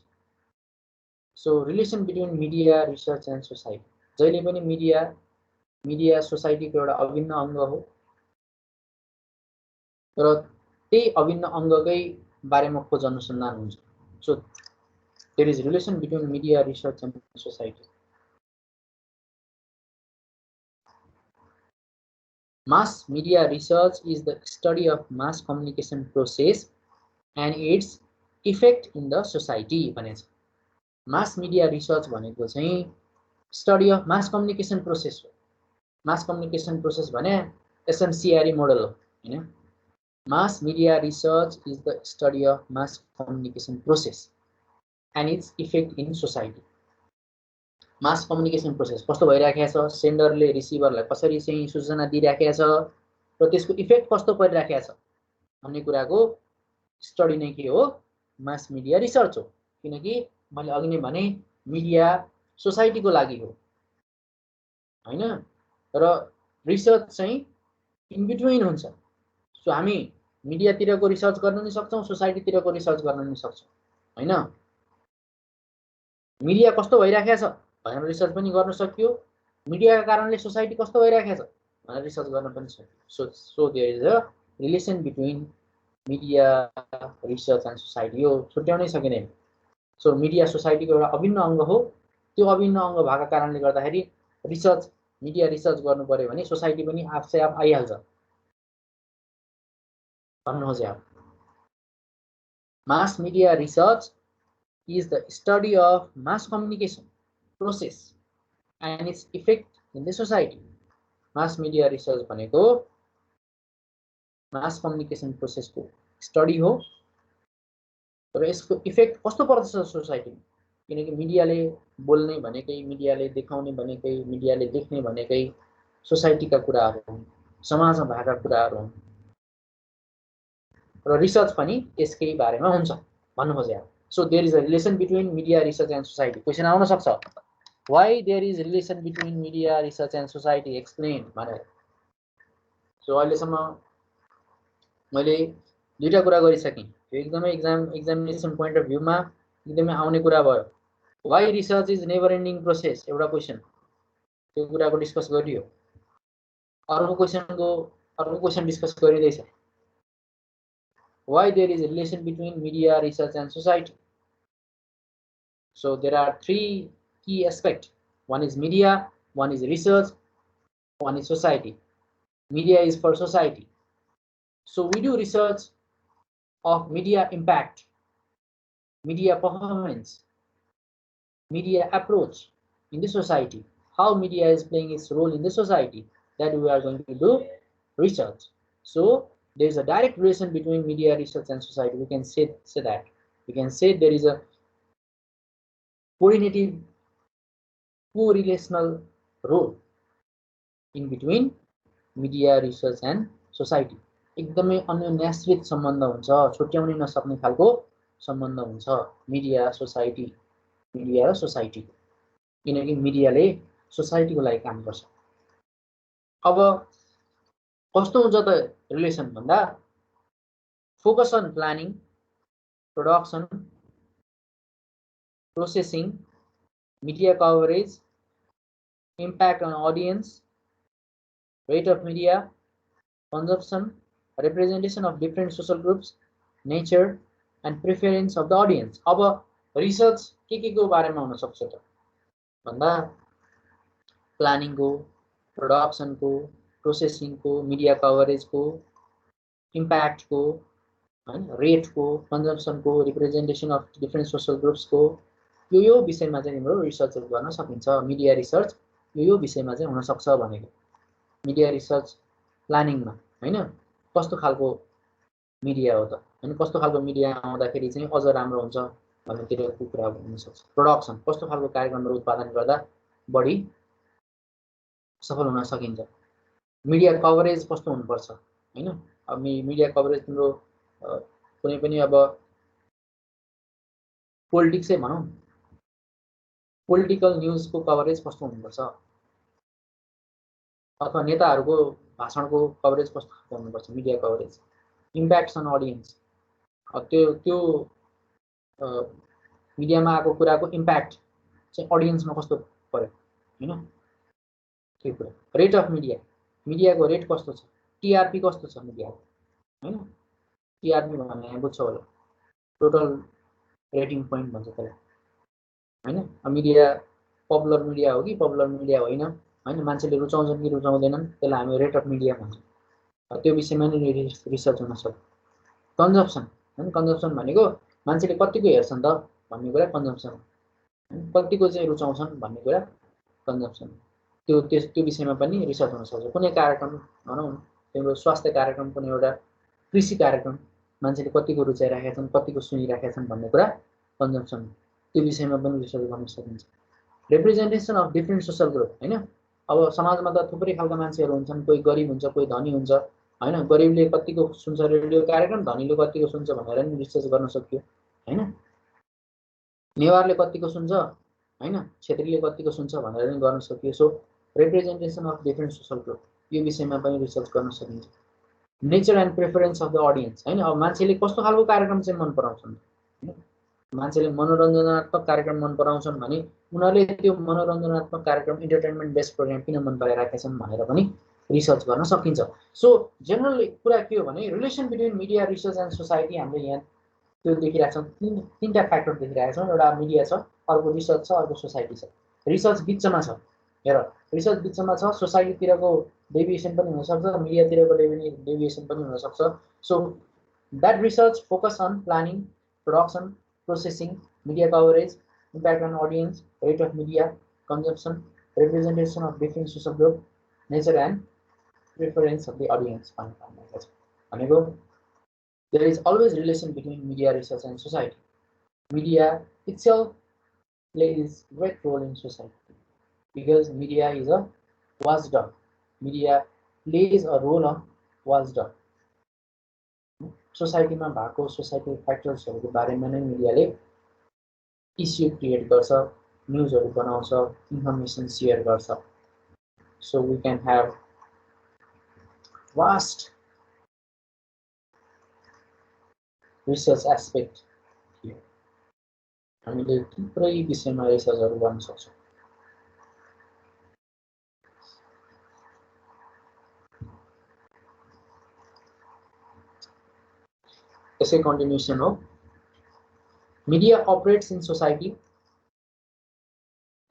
so relation between media research and society जहिले पनि मिडिया सोसाइटीको एउटा अभिन्न अङ्ग हो र त्यही अभिन्न अङ्गकै बारेमा खोज अनुसन्धान हुन्छ so there is relation between media research and society Mass media research is the study of mass communication process and its effect in the society भनेछ mass media research भनेको चाहिँ study of mass communication process हो mass communication process भने SMCRE model हो हैन mass media research is the study of mass communication process and its effect in society mass communication process कस्तो भइराखेको छ सेन्डरले रिसिभरलाई कसरी चाहिँ सूचना दिइराखेको छ र त्यसको इफेक्ट कस्तो परिराखेको छ भन्ने कुराको स्टडी नै के हो मास मिडिया रिसर्च हो किनकि मैले अघि नै भने मिडिया सोसाइटीको लागि हो हैन र रिसर्च चाहिँ इन बिट्विन हुन्छ सो हामी मिडियातिरको रिसर्च गर्न नि सक्छौं सोसाइटीतिरको रिसर्च गर्न नि सक्छौं हैन मिडिया कस्तो भइराखेको छ भनेर रिसर्च पनि गर्न सकियो मिडियाका कारणले सोसाइटी कस्तो भइराखेको छ भनेर रिसर्च गर्न पनि सकियो so there is a relation between media research and society यो छुट्याउनै सकिँदैन सो मिडिया सोसाइटीको एउटा अभिन्न अङ्ग हो त्यो अभिन्न अङ्ग भएको कारणले गर्दाखेरि रिसर्च मिडिया रिसर्च गर्नु पर्यो भने सोसाइटी पनि आफै आफ आइहाल्छ भन्नु खोजे mass media research is the study of mass communication process and its effect in the society. Mass media research भनेको mass communication process को study हो तर यसको इफेक्ट कस्तो पर्दछ सोसाइटीमा, किनकि मिडियाले बोल्ने भनेकै, मिडियाले देखाउने भनेकै, मिडियाले देख्ने भनेकै सोसाइटीका कुराहरू हुन्, समाजमा भएका कुराहरू हुन् र रिसर्च पनि यसकै बारेमा हुन्छ भन्नु खोजेको। So there is a relation between media research and society. Question आउन सक्छ, why there is relation between media research and society, explain भनेर। सो अहिलेसम्म मैले दुईटा कुरा गरिसकेँ, यो एकदमै एक्जामिनेसन पोइन्ट अफ भ्यूमा एकदमै आउने कुरा भयो। Why research is never ending process, एउटा क्वेसन, त्यो कुराको डिस्कस गरियो। अर्को क्वेसन डिस्कस गरिँदैछ, why there is a relation between media research and society. So there are three key aspects. One is media, one is research, one is society. Media is for society. So we do research of media impact, media performance, media approach in the society, how media is playing its role in the society, that we are going to do research. So there is a direct relation between media research and society. We can say that. We can say there is a coordinative, co-relational role in between media research and society. एकदमै अन्योन्याश्रित सम्बन्ध हुन्छ, छुट्याउनै नसक्ने खालको सम्बन्ध हुन्छ media society, media र society, किनकि मिडियाले सोसाइटीको लागि काम गर्छ। अब कस्तो हुन्छ त रिलेसन भन्दा, focus on planning, production, processing, media coverage, impact on audience, rate of media consumption, representation of different social groups, nature and preference of the audience. अब रिसर्च के को बारेमा हुन सक्छ त भन्दा, प्लानिङ को, प्रोडक्सन को, प्रोसेसिङ को, मिडिया कभरेज को, इम्प्याक्ट को, रेट को, कन्जम्पसन को, representation of different social groups को, यो विषयमा चाहिँ तिम्रो रिसर्च गर्न सकिन्छ। मिडिया रिसर्च यो विषयमा चाहिँ हुन सक्छ भनेको। मिडिया रिसर्च प्लानिङमा हैन, कस्तो खालको मिडिया हो त, हैन कस्तो खालको मिडिया आउँदाखेरि चाहिँ अझ राम्रो हुन्छ भन्नेतिरको कुरा हुन सक्छ। प्रोडक्सन, कस्तो खालको कार्यक्रमहरू उत्पादन गर्दा बढी सफल हुन सकिन्छ। मिडिया कभरेज कस्तो हुनुपर्छ हैन, अब मिडिया कभरेज तिम्रो कुनै पनि अब पोलिटिक्सै भनौँ, पोलिटिकल न्युजको कभरेज कस्तो हुनुपर्छ, अथवा नेताहरूको भाषणको कभरेज कस्तो हुनुपर्छ, media coverage. Impacts on audience, त्यो मिडियामा आएको कुराको इम्प्याक्ट चाहिँ अडियन्समा कस्तो पर्यो हैन, त्यो कुरा। रेट अफ मिडिया, मिडियाको रेट कस्तो छ, टिआरपी कस्तो छ मिडियाको हैन, टिआरपी भन्ने बुझ्छ होला, टोटल रेटिङ पोइन्ट भन्छ त्यसलाई हैन। मिडिया पपुलर मिडिया हो कि पपुलर मिडिया होइन हैन, मान्छेले रुचाउँछन् कि रुचाउँदैनन्, त्यसलाई हामी रेट अफ मिडिया भन्छौँ। त्यो विषयमा नै रिसर्च हुन सक्छ। कन्जम्पसन हैन, कन्जम्पसन भनेको मान्छेले कतिको हेर्छन् त भन्ने कुरा कन्जम्पसन हो, कतिको चाहिँ रुचाउँछन् भन्ने कुरा कन्जम्पसन। त्यो विषयमा पनि रिसर्च हुन सक्छ। कुनै कार्यक्रम भनौँ, तिम्रो स्वास्थ्य कार्यक्रम, कुनै एउटा कृषि कार्यक्रम, मान्छेले कतिको रुचाइराखेका छन्, कतिको सुनिराखेका छन् भन्ने कुरा कन्जम्पसन, त्यो विषयमा पनि रिसर्च गर्न सकिन्छ। Representation of different social group हैन, अब समाजमा त थुप्रै खालका मान्छेहरू हुन्छन्, कोही गरिब हुन्छ, कोही धनी हुन्छ हैन, गरिबले कतिको सुन्छ रेडियो कार्यक्रम, धनीले कतिको सुन्छ भनेर नि रिसर्च गर्न सकियो हैन, नेवारले कतिको सुन्छ हैन, क्षेत्रीले कतिको सुन्छ भनेर नि गर्न सकियो। So representation of different social group, यो विषयमा पनि रिसर्च गर्न सकिन्छ। Nature and preference of the audience हैन, अब मान्छेले कस्तो खालको कार्यक्रम चाहिँ मन पराउँछन् हैन, मान्छेले मनोरञ्जनात्मक कार्यक्रम मन पराउँछन् भने उनीहरूले त्यो मनोरञ्जनात्मक कार्यक्रम, इन्टरटेनमेन्ट बेस्ड प्रोग्राम किन मन पराइराखेका छन् भनेर पनि रिसर्च गर्न सकिन्छ। सो जेनरल कुरा के हो भने, relation between media research and society हामीले यहाँ त्यो देखिरहेको छौँ, तीनटा फ्याक्टर देखिरहेको छौँ। एउटा मिडिया छ, अर्को रिसर्च छ, अर्को सोसाइटी छ। रिसर्च बिचमा छ, हेर रिसर्च बिचमा छ, सोसाइटीतिरको डेभिएसन पनि हुनसक्छ, मिडियातिरको डेभिएसन पनि हुनसक्छ। So that research focus on planning, production, processing, media coverage, impact on audience, rate of media consumption, representation of different social group, nature and preference of the audience भनेको There is always relation between media research and society. Media itself plays great role in society because media is a watchdog. Media plays a role of watchdog. सोसाइटीमा भएको societal फ्याक्टर्सहरूको बारेमा नै मिडियाले issue create गर्छ, न्युजहरू बनाउँछ, information share गर्छ. So we can have vast research aspect here. हामीले थुप्रै विषयमा रिसर्चहरू गर्न सक्छौँ. यसै continuation हो. Media operates in society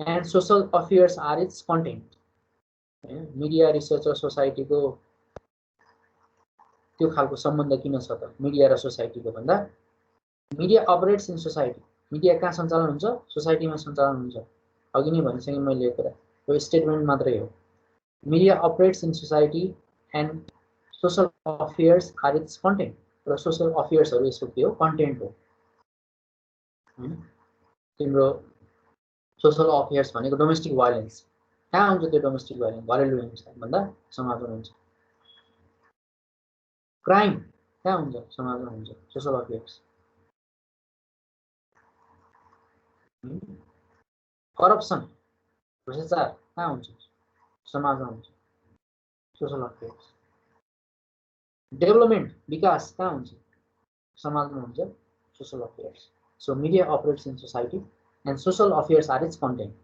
and social affairs are its content. Media research र society को त्यो खालको सम्बन्ध किन छ त मिडिया र सोसाइटीको भन्दा media operates in society. Media कहाँ सञ्चालन हुन्छ? सोसाइटीमा सञ्चालन हुन्छ. अघि नै भनिसकेँ मैले यो कुरा, यो स्टेटमेन्ट मात्रै हो. Media operates in society and social affairs are its content. र सोशल अफेयर्सहरू यसको के हो? कन्टेन्ट हो. तिम्रो सोशल अफेयर्स भनेको डोमेस्टिक भाइलेन्स. कहाँ हुन्छ त्यो डोमेस्टिक भाइलेन्स? घरेलु हिंसा भन्दा समाजमा हुन्छ. क्राइम कहाँ हुन्छ? समाजमा हुन्छ. Social affairs. करप्सन भ्रष्टाचार कहाँ हुन्छ? समाजमा हुन्छ. Social affairs. डेभलपमेन्ट विकास कहाँ हुन्छ? समाजमा हुन्छ. Social affairs. So media operates in society and social affairs are its content.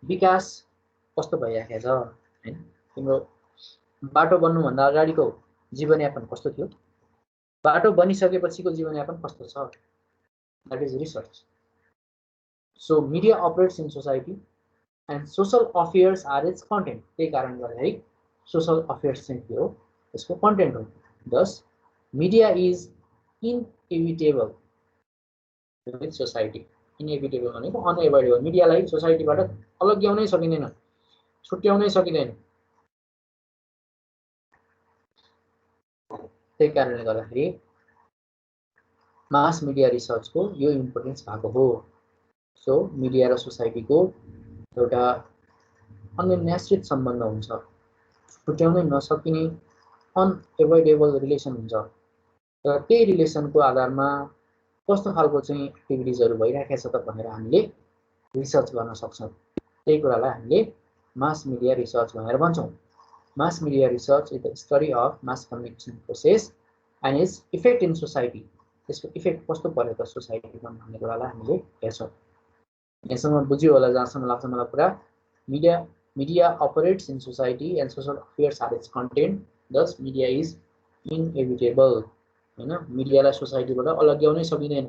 विकास कस्तो भइराखेको छ हैन? तिम्रो बाटो बन्नुभन्दा अगाडिको जीवनयापन कस्तो थियो? बाटो बनिसकेपछिको जीवनयापन कस्तो छ? That is research. So media operates in society and social affairs are its content. त्यही कारणले गर्दाखेरि सोशल अफेयर्स चाहिँ के हो? यसको कन्टेन्ट हो. दस media is inevitable with society. Inevitable भनेको अनएभोइडेबल. मिडियालाई सोसाइटीबाट अलग्याउनै सकिँदैन, छुट्याउनै सकिँदैन. त्यही कारणले गर्दाखेरि मास मिडिया रिसर्चको यो इम्पोर्टेन्स भएको हो. सो मिडिया र सोसाइटीको एउटा अन्यन्याश्रित सम्बन्ध हुन्छ, छुट्याउनै नसकिने अनएभोइडेबल रिलेसन हुन्छ. र त्यही रिलेसनको आधारमा कस्तो खालको चाहिँ एक्टिभिटिजहरू भइराखेको छ त भनेर हामीले रिसर्च गर्न सक्छौँ. त्यही कुरालाई हामीले मास मिडिया रिसर्च भनेर भन्छौँ. Mass media research is the study of mass communication process and its effect in society. त्यसको इफेक्ट कस्तो पर्यो त सोसाइटीमा भन्ने कुरालाई हामीले हेर्छौँ. यहाँसम्म बुझ्यो होला जहाँसम्म लाग्छ मलाई पुरा. Media operates in society and social affairs are its content. Thus media is inevitable. हैन, मिडियालाई सोसाइटीबाट अलग्याउनै सकिँदैन,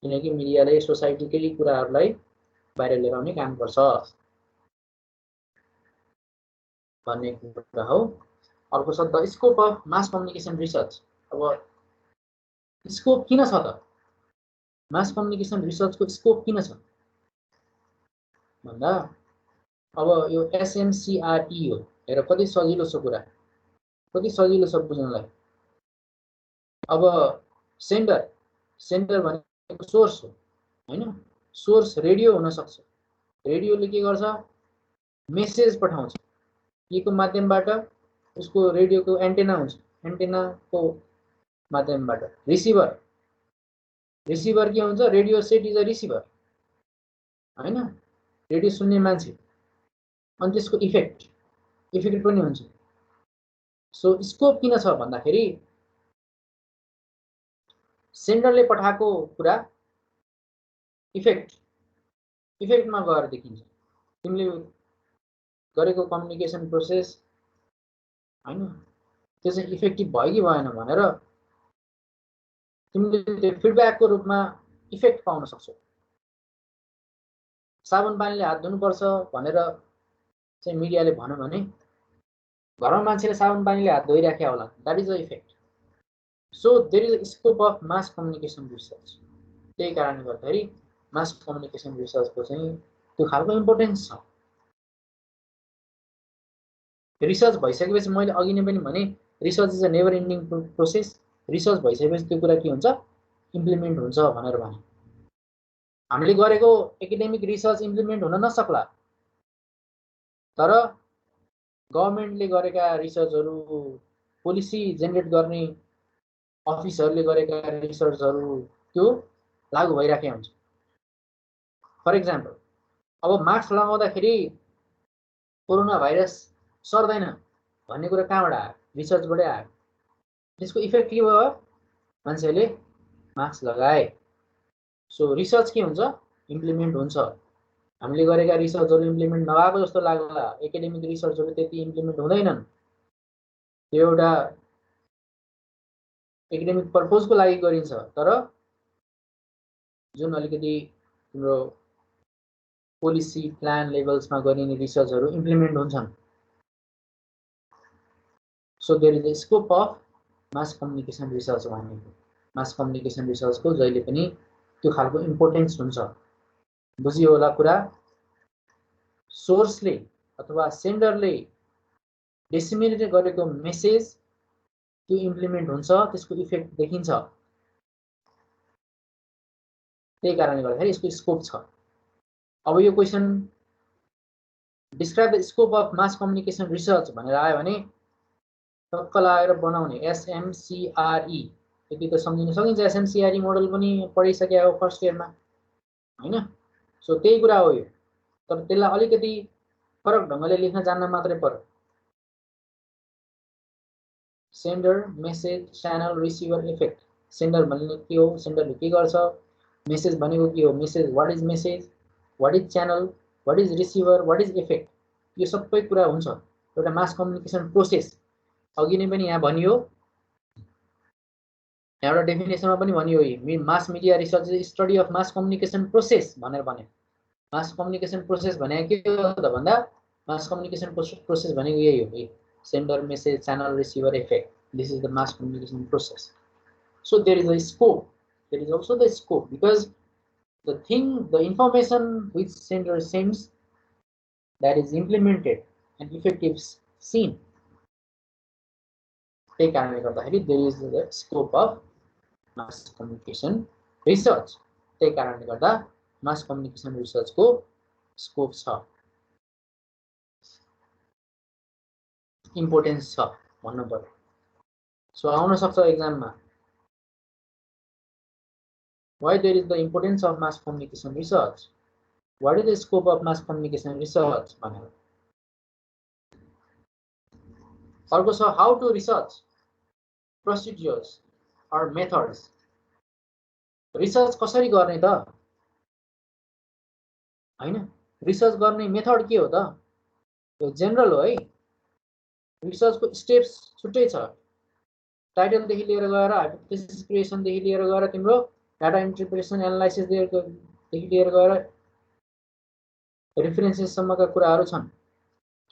किनकि मिडियाले सोसाइटीकै कुराहरूलाई बाहिर लिएर आउने काम गर्छ भन्ने कुरा हो. अर्को छ the scope of mass communication research. अब स्कोप किन छ त? मास कम्युनिकेसन रिसर्चको स्कोप किन छ भन्दा अब यो एसएमसीआरई हो. हेर कति सजिलो छ कुरा, कति सजिलो छ बुझ्नलाई. अब सेन्डर भनेको सोर्स हो हैन. सोर्स रेडियो हुन सक्छ. रेडियोले के गर्छ? मेसेज पठाउँछ. के को माध्यमबाट? उसको रेडियोको एन्टेना हुन्छ, एन्टेनाको माध्यमबाट. रिसिभर के हुन्छ? Radio set is a receiver हैन, रेडियो सुन्ने मान्छे. अनि त्यसको इफेक्ट पनि हुन्छ. सो स्कोप किन छ भन्दाखेरि सेन्डरले पठाएको कुरा इफेक्टमा गएर देखिन्छ. तिमीले गरेको कम्युनिकेसन प्रोसेस हैन त्यो चाहिँ इफेक्टिभ भयो कि भएन भनेर तिमीले त्यो फिडब्याकको रूपमा इफेक्ट पाउन सक्छौ. साबुन पानीले हात धुनुपर्छ भनेर चाहिँ मिडियाले भन्यो भने घरमा मान्छेले साबुन पानीले हात धोइराख्या होला. That is a effect. So there is a scope of mass communication research. त्यही कारणले गर्दाखेरि मास कम्युनिकेसन रिसर्चको चाहिँ त्यो खालको इम्पोर्टेन्स छ. रिसर्च भइसकेपछि मैले अघि नै पनि भने research is a never ending process. Research भइसकेपछि त्यो कुरा के हुन्छ इम्प्लिमेन्ट हुन्छ भनेर भने हामीले गरेको एकाडेमिक रिसर्च इम्प्लिमेन्ट हुन नसक्ला तर गभर्नमेन्टले गरेका रिसर्चहरू पोलिसी जेनेरेट गर्ने अफिसहरूले गरेका रिसर्चहरू त्यो लागू भइराखेको हुन्छ फर एक्जाम्पल अब मास्क लगाउँदाखेरि कोरोना भाइरस सर्दैन भन्ने कुरा कहाँबाट आयो रिसर्चबाटै आयो त्यसको इफेक्ट के भयो मान्छेले मास्क लगाए सो रिसर्च के हुन्छ इम्प्लिमेन्ट हुन्छ हामीले गरेका रिसर्चहरू इम्प्लिमेन्ट नभएको जस्तो लाग्ला एकाडेमिक रिसर्चहरू त्यति इम्प्लिमेन्ट हुँदैनन् त्यो एउटा एकाडेमिक पर्पजको लागि गरिन्छ तर जुन अलिकति तिम्रो पोलिसी प्लान लेभल्समा गरिने रिसर्चहरू इम्प्लिमेन्ट हुन्छन् so there is the scope of mass communication research भनेको मास कम्युनिकेसन रिसर्चको जहिले पनि त्यो खालको इम्पोर्टेन्स हुन्छ बुझियो होला कुरा सोर्सले अथवा सेन्डरले डिसिमिनेट गरेको मेसेज त्यो इम्प्लिमेन्ट हुन्छ त्यसको इफेक्ट देखिन्छ त्यही कारणले गर्दाखेरि यसको स्कोप छ अब यो question describe the scope of mass communication research भनेर आयो भने टक्क लगाएर बनाउने एसएमसीआरई यति त सम्झिन सकिन्छ एसएमसीआरई मोडल पनि पढिसके हो फर्स्ट इयरमा हैन सो त्यही कुरा हो यो तर त्यसलाई अलिकति फरक ढंगले लेख्न जान्न मात्रै पर्यो sender message channel receiver effect sender भन्ने के हो सेन्डरले के गर्छ मेसेज भनेको के हो message what is message what is channel what is receiver what is effect यो सबै कुरा हुन्छ एउटा मास कम्युनिकेसन प्रोसेस अघि नै पनि यहाँ भनियो एउटा डेफिनेसनमा पनि भनियो mass media research is study of mass communication process भनेर भने मास कम्युनिकेसन प्रोसेस भने के हो त भन्दा मास कम्युनिकेसन प्रोसेस भनेको यही हो sender message channel receiver effect this is the mass communication process so there is a scope there is also the scope because the information which sender sends that is implemented and effective seen त्यही कारणले गर्दाखेरि there is the scope of mass communication research त्यही कारणले गर्दा mass communication research को scope छ importance छ भन्नु पर्यो सो आउन सक्छ एक्जाममा why there is the importance of mass communication research what is the scope of mass communication research भनेर अर्को छ how to research procedures or methods research कसरी गर्ने त हैन रिसर्च गर्ने मेथड के हो त यो जनरल हो है रिसर्चको स्टेप्स छुट्टै छ टाइटल देखि लिएर गएर हाइपोथेसिस क्रिएसन देखि लिएर गएर तिम्रो डाटा इन्टरप्रिटेसन एनालाइसिस देखि लिएर गएर रेफरेन्सेस सम्मका कुराहरू छन्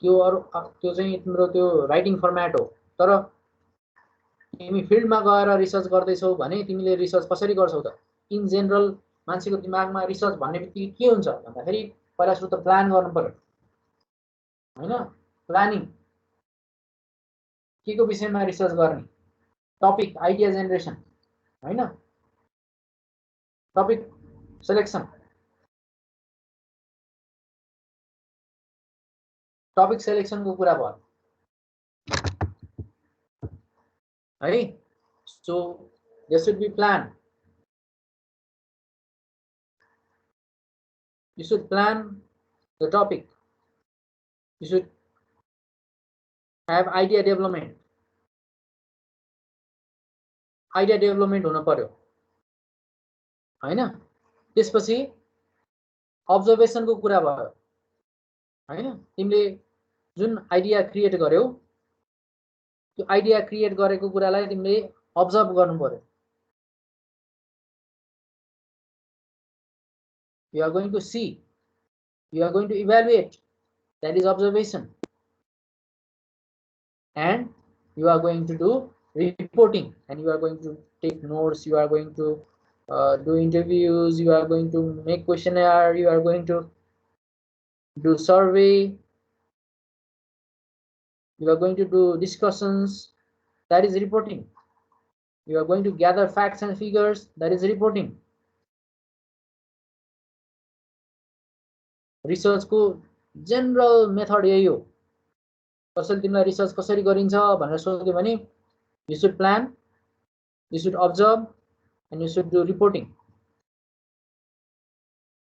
त्यो अरु त्यो चाहिँ तिम्रो त्यो राइटिङ फर्म्याट हो तर तिमी फिल्डमा गएर रिसर्च गर्दैछौ भने तिमीले रिसर्च कसरी गर्छौ त इन जनरल मान्छेको दिमागमा रिसर्च भन्ने बित्तिकै के हुन्छ भन्दाखेरि पहिला सुरु त प्लान गर्नु पर्यो हैन प्लानिङ के को विषयमा रिसर्च गर्ने टपिक आइडिया जेनेरेसन हैन टपिक सेलेक्सन टपिक सेलेक्सनको कुरा भयो है so there should be plan you should plan the topic you should have idea development हुन पर्यो हैन त्यसपछि अब्जर्भेसनको कुरा भयो हैन तिमीले जुन आइडिया क्रिएट गर्यौ त्यो आइडिया क्रिएट गरेको कुरालाई तिमीले अब्जर्भ गर्नु पर्यो you are going to see you are going to evaluate that is observation and you are going to do reporting and you are going to take notes you are going to do interviews you are going to make questionnaire you are going to do survey you are going to do discussions that is reporting You are going to gather facts and figures, that is reporting. Research को general method यही हो. कसैले तिमीलाई research कसरी गरिन्छ भनेर सोध्यो भने you should plan, you should observe, and you should do reporting.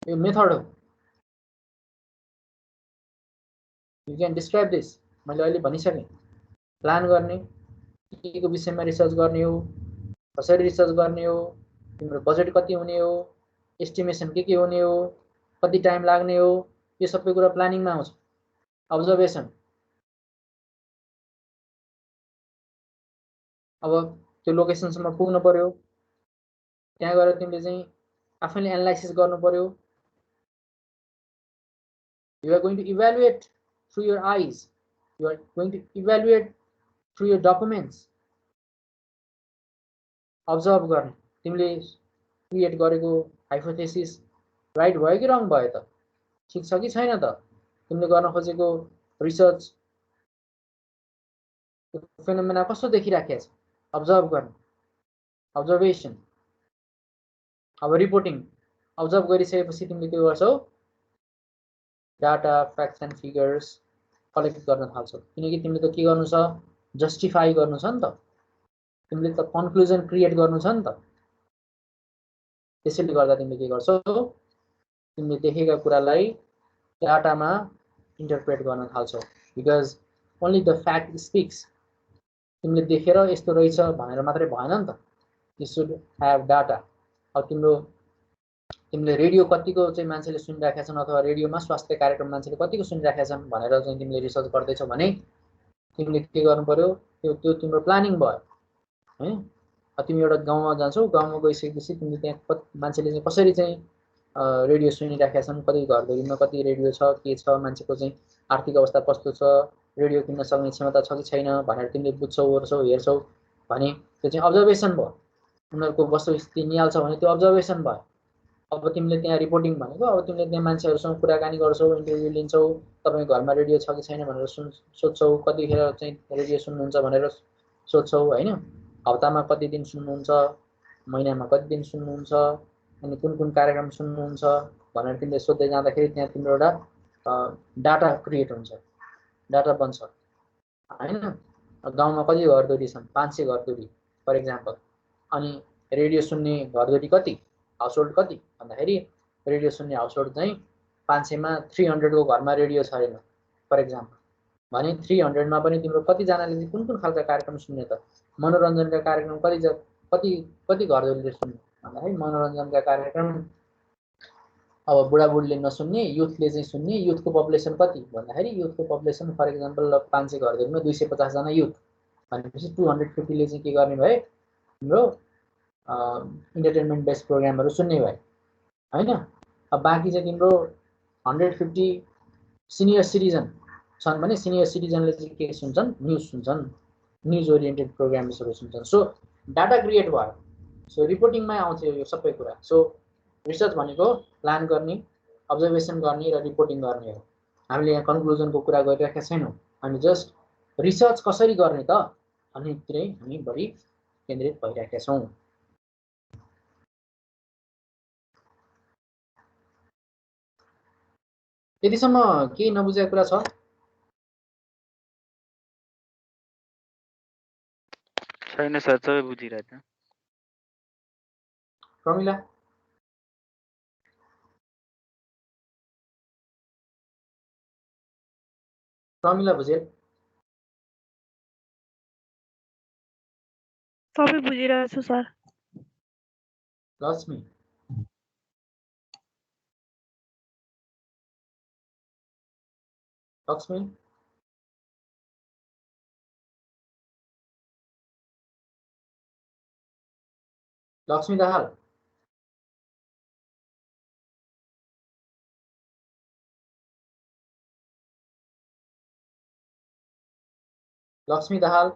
यो मेथड हो. You can describe this. मैले अहिले भनिसकेँ. प्लान गर्ने, के को विषयमा रिसर्च गर्ने हो, कसरी रिसर्च गर्ने हो, तिम्रो बजेट कति हुने हो, एस्टिमेसन के हुने हो, कति टाइम लाग्ने हो, यो सबै कुरा प्लानिङमा आउँछ. अब्जर्भेसन. अब त्यो लोकेसनसम्म पुग्नु पर्यो. त्यहाँ गएर तिमीले चाहिँ आफैले एनालाइसिस गर्नु पर्यो. You are going to evaluate through your eyes. You are going to evaluate through your documents. Observe गर्ने. तिमीले क्रिएट गरेको हाइपोथेसिस राइट भयो कि रङ भयो त? ठीक छ कि छैन त? तिमीले गर्न खोजेको रिसर्च फेनोमेना कस्तो देखिराखेको छ? अब्जर्भ गर्ने. अब्जर्भेसन. अब रिपोर्टिङ. अब्जर्भ गरिसकेपछि तिमीले के गर्छौ? Data, facts and figures collect गर्न थाल्छौ. किनकि तिमीले त के गर्नु छ? जस्टिफाई गर्नु छ नि त. तिमीले त कन्क्लुजन क्रिएट गर्नु छ नि त. त्यसैले गर्दा तिमीले के गर्छौ? तिमीले देखेका कुरालाई डाटामा इन्टरप्रेट गर्न थाल्छौ. Because only the fact speaks. तिमीले देखेर यस्तो रहेछ भनेर मात्रै भएन नि त. You should have data. अब तिमीले रेडियो कतिको चाहिँ मान्छेले सुनिराखेका छन् अथवा रेडियोमा स्वास्थ्य कार्यक्रम मान्छेले कतिको सुनिराखेका छन् भनेर चाहिँ तिमीले रिसर्च गर्दैछौ भने तिमीले के गर्नु पर्यो? त्यो तिम्रो प्लानिङ भयो है. तिमी एउटा गाउँमा जान्छौ. गाउँमा गइसकेपछि तिमीले त्यहाँ मान्छेले चाहिँ कसरी चाहिँ रेडियो सुनिराखेका छन्, कति घरधुरीमा कति रेडियो छ, के छ, मान्छेको चाहिँ आर्थिक अवस्था कस्तो छ, रेडियो किन्न सक्ने क्षमता छ कि छैन भनेर तिमीले बुझ्छौ, ओर्छौ, हेर्छौ भने त्यो चाहिँ अब्जर्भेसन भयो. उनीहरूको वस्तुस्थिति निहाल्छ भने त्यो अब्जर्भेसन भयो. अब तिमीले त्यहाँ रिपोर्टिङ भनेको अब तिमीले त्यहाँ मान्छेहरूसँग कुराकानी गर्छौ, इन्टरभ्यू लिन्छौ, तपाईको घरमा रेडियो छ कि छैन भनेर सोध्छौ, कतिखेर चाहिँ रेडियो सुन्नुहुन्छ भनेर सोध्छौ हैन. हप्तामा कति दिन सुन्नुहुन्छ, महिनामा कति दिन सुन्नुहुन्छ, अनि कुन कार्यक्रम सुन्नुहुन्छ भनेर तिमीले सोध्दै जाँदाखेरि त्यहाँ तिम्रो एउटा डाटा क्रिएट हुन्छ, डाटा बन्छ हैन. गाउँमा कति घरधुरी छन्? 500 घरधुरी फर एक्जाम्पल. अनि रेडियो सुन्ने घरधुरी कति, हाउसहोल्ड कति भन्दाखेरि रेडियो सुन्ने हाउसहोल्ड चाहिँ 500 मा 300 को घरमा रेडियो छ हैन फर एक्जाम्पल. भने 300 मा पनि तिम्रो कतिजनाले चाहिँ कुन खालका कार्यक्रम सुन्ने त? मनोरञ्जनका कार्यक्रम कति घरधुरीले सुन्ने भन्दाखेरि मनोरञ्जनका कार्यक्रम अब बुढाबुढीले नसुन्ने, युथले चाहिँ सुन्ने, युथको पपुलेसन कति भन्दाखेरि युथको पपुलेसन फर एक्जाम्पल 500 घरधुरीमा 250 जना युथ भनेपछि 250 ले चाहिँ के गर्ने भए? तिम्रो इन्टरटेनमेन्ट बेस्ड प्रोग्रामहरू सुन्ने भए हैन. अब बाँकी चाहिँ तिम्रो 150 सिनियर सिटिजन छन् भने सिनियर सिटिजनले चाहिँ के सुन्छन्? न्युज सुन्छन्, न्युज ओरिएन्टेड प्रोग्राम्सहरू सुन्छन्. सो डाटा क्रिएट भयो. सो रिपोर्टिङमा आउँछ यो सबै कुरा. सो रिसर्च भनेको प्लान गर्ने, अब्जर्भेसन गर्ने र रिपोर्टिङ गर्ने हो. हामीले यहाँ कन्क्लुजनको कुरा गरिरहेका छैनौँ. हामी जस्ट रिसर्च कसरी गर्ने त भन्नेतिरै हामी बढी केन्द्रित भइरहेका छौँ. यतिसम्म केही नबुझेको कुरा छ? छैन सर, सबै बुझिरहेछ. प्रमिला? प्रमिला भुजेल? सबै बुझिरहेछु सर. लक्ष्मी? लक्ष्मी? लक्ष्मी दाहाल? लक्ष्मी दाहाल?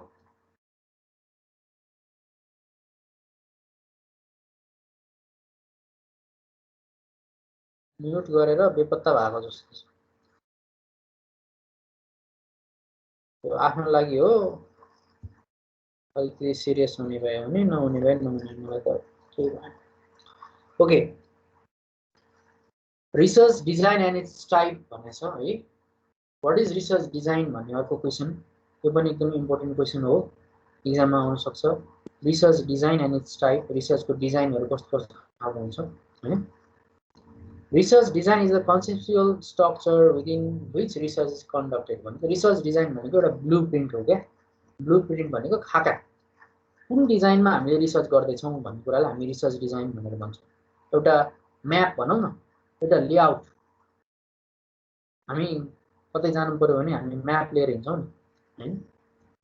म्युट गरेर बेपत्ता भएको जस्तो छ. त्यो आफ्नो लागि हो. अलिकति सिरियस हुने भयो भने नहुने भयो नहुने मलाई त केही भएन okay research design and it's type भन्ने छ है व्हाट इज रिसर्च डिजाइन भन्ने अर्को क्वेसन त्यो पनि एकदम इम्पोर्टेन्ट क्वेसन हो इक्जाममा आउन सक्छ research design and it's type रिसर्चको डिजाइनहरू कस्तो कस्तो खालको हुन्छ हैन research design is a conceptual structure within which research is conducted भनेको रिसर्च डिजाइन भनेको एउटा ब्लुप्रिन्ट हो क्या ब्लुप्रिन्ट भनेको खाका कुन डिजाइनमा हामीले रिसर्च गर्दैछौँ भन्ने कुरालाई हामी रिसर्च डिजाइन भनेर भन्छौँ एउटा म्याप भनौँ न एउटा लेआउट हामी कतै जानु पर्यो भने हामी म्याप लिएर हिँड्छौँ नि हैन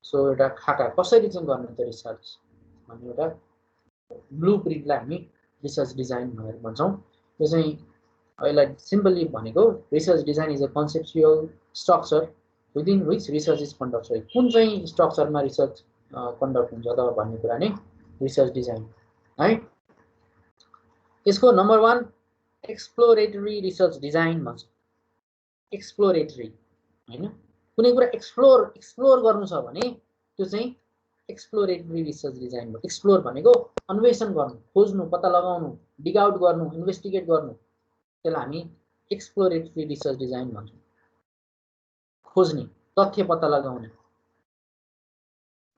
सो एउटा खाका कसरी चाहिँ गर्ने त रिसर्च भन्ने एउटा ब्लुप्रिन्टलाई हामी रिसर्च डिजाइन भनेर भन्छौँ त्यो चाहिँ अहिले सिम्पली भनेको research design is a conceptual structure within which research is conducted कुन चाहिँ स्ट्रक्चरमा रिसर्च कन्डक्ट हुन्छ त भन्ने कुरा नै रिसर्च डिजाइन है यसको नम्बर 1 एक्सप्लोरेटरी रिसर्च डिजाइन भन्छ एक्सप्लोरेटरी हैन कुनै कुरा एक्सप्लोर गर्नु छ भने त्यो चाहिँ एक्सप्लोरेटरी रिसर्च डिजाइन हो एक्सप्लोर भनेको अन्वेषण गर्नु खोज्नु पत्ता लगाउनु डिग आउट गर्नु इन्भेस्टिगेट गर्नु त्यसलाई हामी एक्सप्लोरेटरी रिसर्च डिजाइन भन्छौँ खोज्ने तथ्य पत्ता लगाउने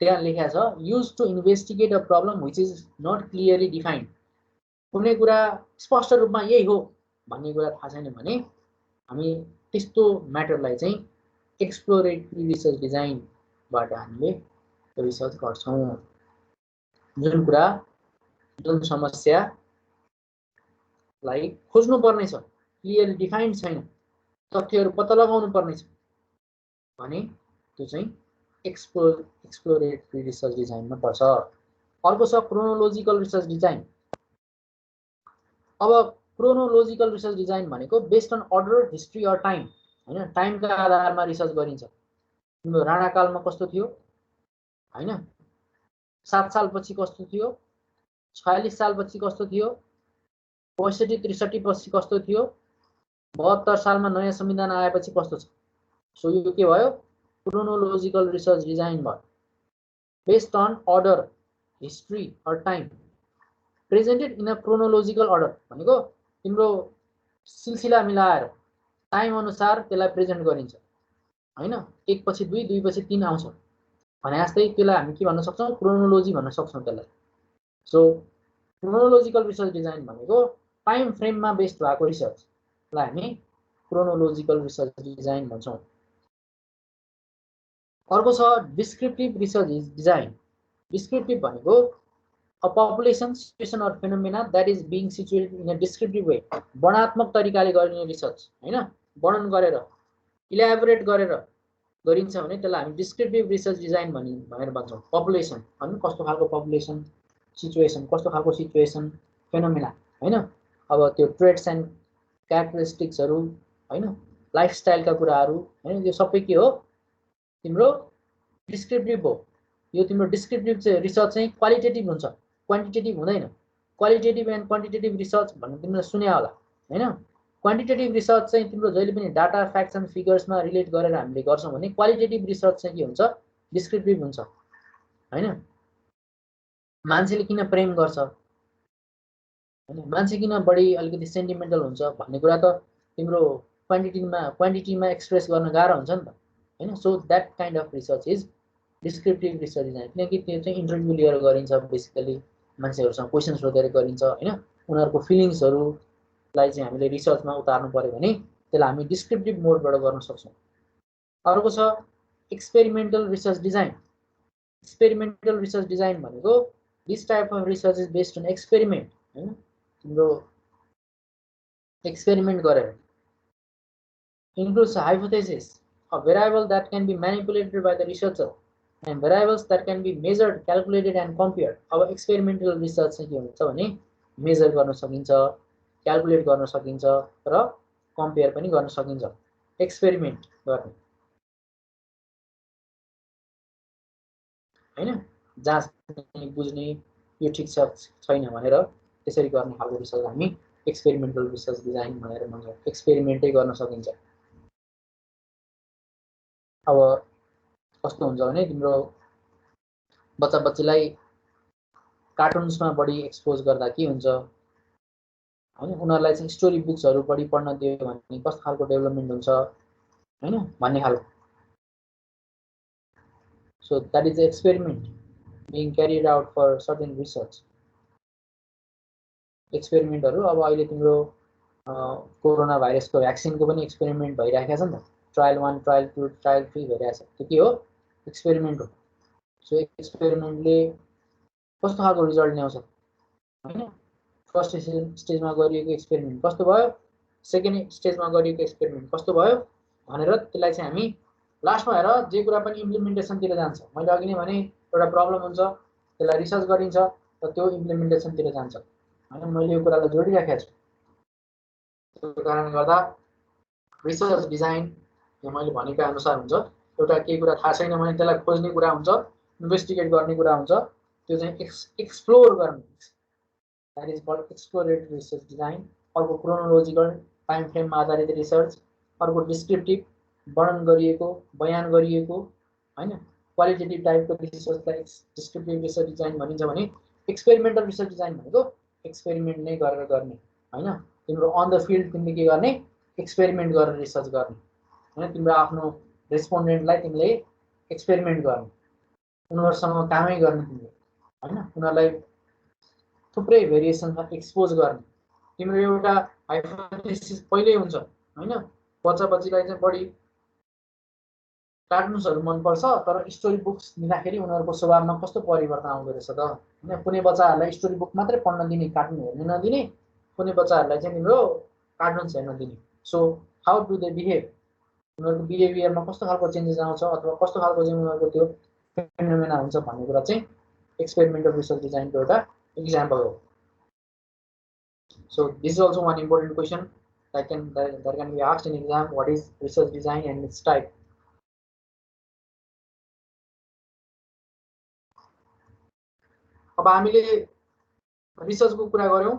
त्यहाँ लेखा छ use to investigate a problem which is not clearly defined कुनै कुरा स्पष्ट रूपमा यही हो भन्ने कुरा थाहा छैन भने हामी त्यस्तो म्याटरलाई चाहिँ एक्सप्लोरेटरी रिसर्च डिजाइनबाट हामीले रिसर्च गर्छौँ जुन कुरा जुन समस्यालाई खोज्नु पर्ने छ क्लियरली डिफाइन्ड छैन तथ्यहरू पत्ता लगाउनु पर्ने छ भने त्यो चाहिँ एक्सप्लोरेटरी रिसर्च डिजाइनमा पर्छ अर्को छ क्रोनोलोजिकल रिसर्च डिजाइन अब क्रोनोलोजिकल रिसर्च डिजाइन भनेको based on order history or time हैन टाइमका आधारमा रिसर्च गरिन्छ तिम्रो राणाकालमा कस्तो थियो हैन 7 सालपछि कस्तो थियो 46 सालपछि कस्तो थियो 65-63 पछि कस्तो थियो 72 सालमा नयाँ संविधान आएपछि कस्तो छ सो यो के भयो क्रोनोलोजिकल रिसर्च डिजाइन भयो based on order history or time presented in a chronological order भनेको तिम्रो सिलसिला मिलाएर टाइम अनुसार त्यसलाई प्रेजेन्ट गरिन्छ हैन 1 पछि 2 2 पछि 3 आउँछ भने जस्तै त्यसलाई हामी के भन्न सक्छौं क्रोनोलोजी भन्न सक्छौं त्यसलाई सो क्रोनोलोजिकल रिसर्च डिजाइन भनेको टाइम फ्रेममा बेस्ड भएको रिसर्चलाई हामी क्रोनोलोजिकल रिसर्च डिजाइन भन्छौं अर्को छ डिस्क्रिप्टिभ रिसर्च डिजाइन डिस्क्रिप्टिभ भनेको a population situation or phenomena that is being situated in a descriptive way वर्णनात्मक तरिकाले गरिने रिसर्च हैन वर्णन गरेर इलाबोरेट गरेर गरिन्छ भने त्यसलाई हामी डिस्क्रिप्टिभ रिसर्च डिजाइन भनेर भन्छौं पपुलेसन अनि कस्तो खालको पपुलेसन सिचुएसन कस्तो खालको सिचुएसन फेनोमेना हैन अब त्यो ट्रेड्स एन्ड क्यारेक्टरिस्टिक्सहरु हैन लाइफस्टाइलका कुराहरु हैन यो सबै के हो तिम्रो डिस्क्रिप्टिभ हो यो तिम्रो डिस्क्रिप्टिभ चाहिँ रिसर्च चाहिँ क्वालिटेटिभ हुन्छ क्वान्टिटेटिभ हुँदैन क्वालिटेटिभ एन्ड क्वान्टिटेटिभ रिसर्च भन्ने तिमीले सुने होला हैन क्वान्टिटेटिभ रिसर्च चाहिँ तिम्रो जहिले पनि डाटा फ्याक्ट्स एन्ड फिगर्समा रिलेट गरेर हामीले गर्छौं भने क्वालिटेटिभ रिसर्च चाहिँ के हुन्छ डिस्क्रिप्टिभ हुन्छ हैन मान्छेले किन प्रेम गर्छ हैन मान्छे किन बढी अलिकति सेन्टिमेन्टल हुन्छ भन्ने कुरा त तिम्रो क्वान्टिटीमा एक्सप्रेस गर्न गाह्रो हुन्छ नि त हैन so that kind of research is descriptive research design किनकि त्यो चाहिँ इन्टरभ्यु लिएर गरिन्छ बेसिकली मान्छेहरुसँग क्वेशन्स सोधेर गरिन्छ हैन उनीहरुको फिलिङ्सहरुलाई चाहिँ हामीले रिसर्चमा उतार्नु पर्यो भने त्यसलाई हामी डिस्क्रिप्टिभ मोडबाट गर्न सक्छौं अर्को छ experimental research design experimental research design भनेको this type of research is based on experiment हैन तिम्रो एक्सपेरिमेन्ट गरेर includes hypothesis a variable that can be manipulated by the researcher and variables that can be measured calculated and compared अब experimental research चाहिँ के हुन्छ भने major गर्न सकिन्छ क्याल्कुलेट गर्न सकिन्छ र कम्पेयर पनि गर्न सकिन्छ एक्सपेरिमेन्ट गर्ने हैन जाँच्ने बुझ्ने यो ठीक छ छैन भनेर त्यसरी गर्ने खालको रिसर्च हामी एक्सपेरिमेन्टल रिसर्च डिजाइन भनेर भन्छौं एक्सपेरिमेन्टै गर्न सकिन्छ अब कस्तो हुन्छ भने तिम्रो बच्चा बच्चीलाई कार्टुन्समा बढी एक्सपोज गर्दा के हुन्छ हैन, उनीहरूलाई चाहिँ स्टोरी बुक्सहरू बढी पढ्न दियो भने कस्तो खालको डेभलपमेन्ट हुन्छ हैन भन्ने खालको. So that is the experiment being carried out for certain research. एक्सपेरिमेन्टहरू अब अहिले तिम्रो कोरोना भाइरसको भ्याक्सिनको पनि एक्सपेरिमेन्ट भइरहेको छ नि त. ट्रायल 1, ट्रायल 2, ट्रायल 3 भइरहेछ. त्यो के हो? एक्सपेरिमेन्ट हो. सो एक्सपेरिमेन्टले कस्तो खालको रिजल्ट ल्याउँछ हैन. फर्स्ट स्टेजमा गरिएको एक्सपेरिमेन्ट कस्तो भयो, सेकेन्ड स्टेजमा गरिएको एक्सपेरिमेन्ट कस्तो भयो भनेर त्यसलाई चाहिँ हामी लास्टमा हेर जे कुरा पनि इम्प्लिमेन्टेसनतिर जान्छ. मैले अघि नै भने एउटा प्रब्लम हुन्छ, त्यसलाई रिसर्च गरिन्छ र त्यो इम्प्लिमेन्टेसनतिर जान्छ हैन. मैले यो कुरालाई जोडिराखेको छु. त्यो कारणले गर्दा रिसर्च डिजाइन यो मैले भनेको अनुसार हुन्छ. एउटा केही कुरा थाहा छैन भने त्यसलाई खोज्ने कुरा हुन्छ, इन्भेस्टिगेट गर्ने कुरा हुन्छ, त्यो चाहिँ एक्सप्लोर गर्ने. That is called exploratory research design. अर्को क्रोनोलोजिकल टाइम फ्रेममा आधारित रिसर्च, अर्को डिस्क्रिप्टिभ वर्णन गरिएको बयान गरिएको हैन. क्वालिटेटिभ टाइपको रिसर्चलाई डिस्क्रिप्टिभ रिसर्च डिजाइन भनिन्छ भने एक्सपेरिमेन्टल रिसर्च डिजाइन भनेको एक्सपेरिमेन्ट नै गरेर गर्ने हैन. तिम्रो अन द फिल्ड तिमीले के गर्ने, एक्सपेरिमेन्ट गरेर रिसर्च गर्ने हैन. तिम्रो आफ्नो रेस्पोन्डेन्टलाई तिमीले एक्सपेरिमेन्ट गर्ने, उनीहरूसँग कामै गर्ने तिमीले हैन. उनीहरूलाई थुप्रै भेरिएसनमा एक्सपोज गर्ने. तिम्रो एउटा हाइपोथेसिस पहिल्यै हुन्छ हैन. बच्चा बच्चीलाई चाहिँ बढी कार्टुन्सहरू मनपर्छ तर स्टोरी बुक्स दिँदाखेरि उनीहरूको स्वभावमा कस्तो परिवर्तन आउँदो रहेछ त हैन. कुनै बच्चाहरूलाई स्टोरी बुक मात्रै पढ्न दिने, कार्टुन हेर्न नदिने, कुनै बच्चाहरूलाई चाहिँ तिम्रो कार्टुन्स हेर्न दिने. So how do they behave, उनीहरूको बिहेभियरमा कस्तो खालको चेन्जेस आउँछ अथवा कस्तो खालको चाहिँ उनीहरूको त्यो फेनोमेना हुन्छ भन्ने कुरा चाहिँ एक्सपेरिमेन्टल रिसर्च डिजाइनको एउटा इक्जाम्पल हो. So this is also one important question that can be asked in exam. What is research design and its type? अब हामीले रिसर्चको कुरा गर्यौं.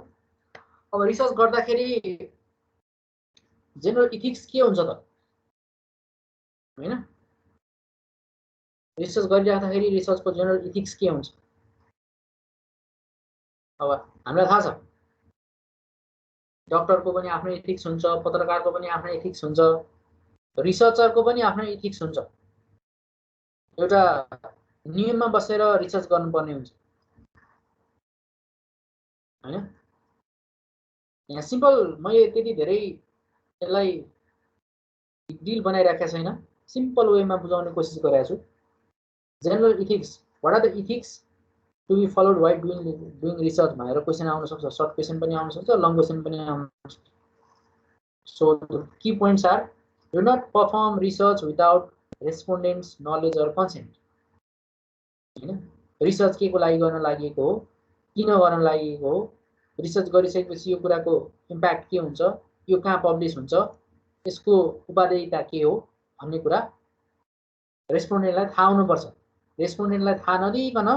अब रिसर्च गर्दाखेरि जेनरल इथिक्स के हुन्छ त हैन. रिसर्च गरिराख्दाखेरि रिसर्चको जेनरल इथिक्स के हुन्छ? अब हामीलाई थाहा छ डक्टरको पनि आफ्नो इथिक्स हुन्छ, पत्रकारको पनि आफ्नो इथिक्स हुन्छ, रिसर्चरको पनि आफ्नो इथिक्स हुन्छ. एउटा नियममा बसेर रिसर्च गर्नुपर्ने हुन्छ हैन. यहाँ सिम्पल मैले त्यति धेरै यसलाई डिल बनाइराखेको छैन, सिम्पल वेमा बुझाउने कोसिस गरेको छु. General ethics, what are the ethics to be followed while doing research भनेर क्वेसन आउन सक्छ. सर्ट क्वेसन पनि आउन सक्छ, लङ क्वेसन पनि आउन सक्छ. So key points are, do not perform research without respondents knowledge or consent हैन. रिसर्च के को लागि गर्न लागेको हो, किन गर्न लागेको हो, रिसर्च गरिसकेपछि यो कुराको इम्प्याक्ट के हुन्छ, यो कहाँ पब्लिस हुन्छ, यसको उपादेयता के हो भन्ने कुरा रेस्पोन्डेन्टलाई थाहा हुनुपर्छ. रेस्पोन्डेन्टलाई थाहा नदिइकन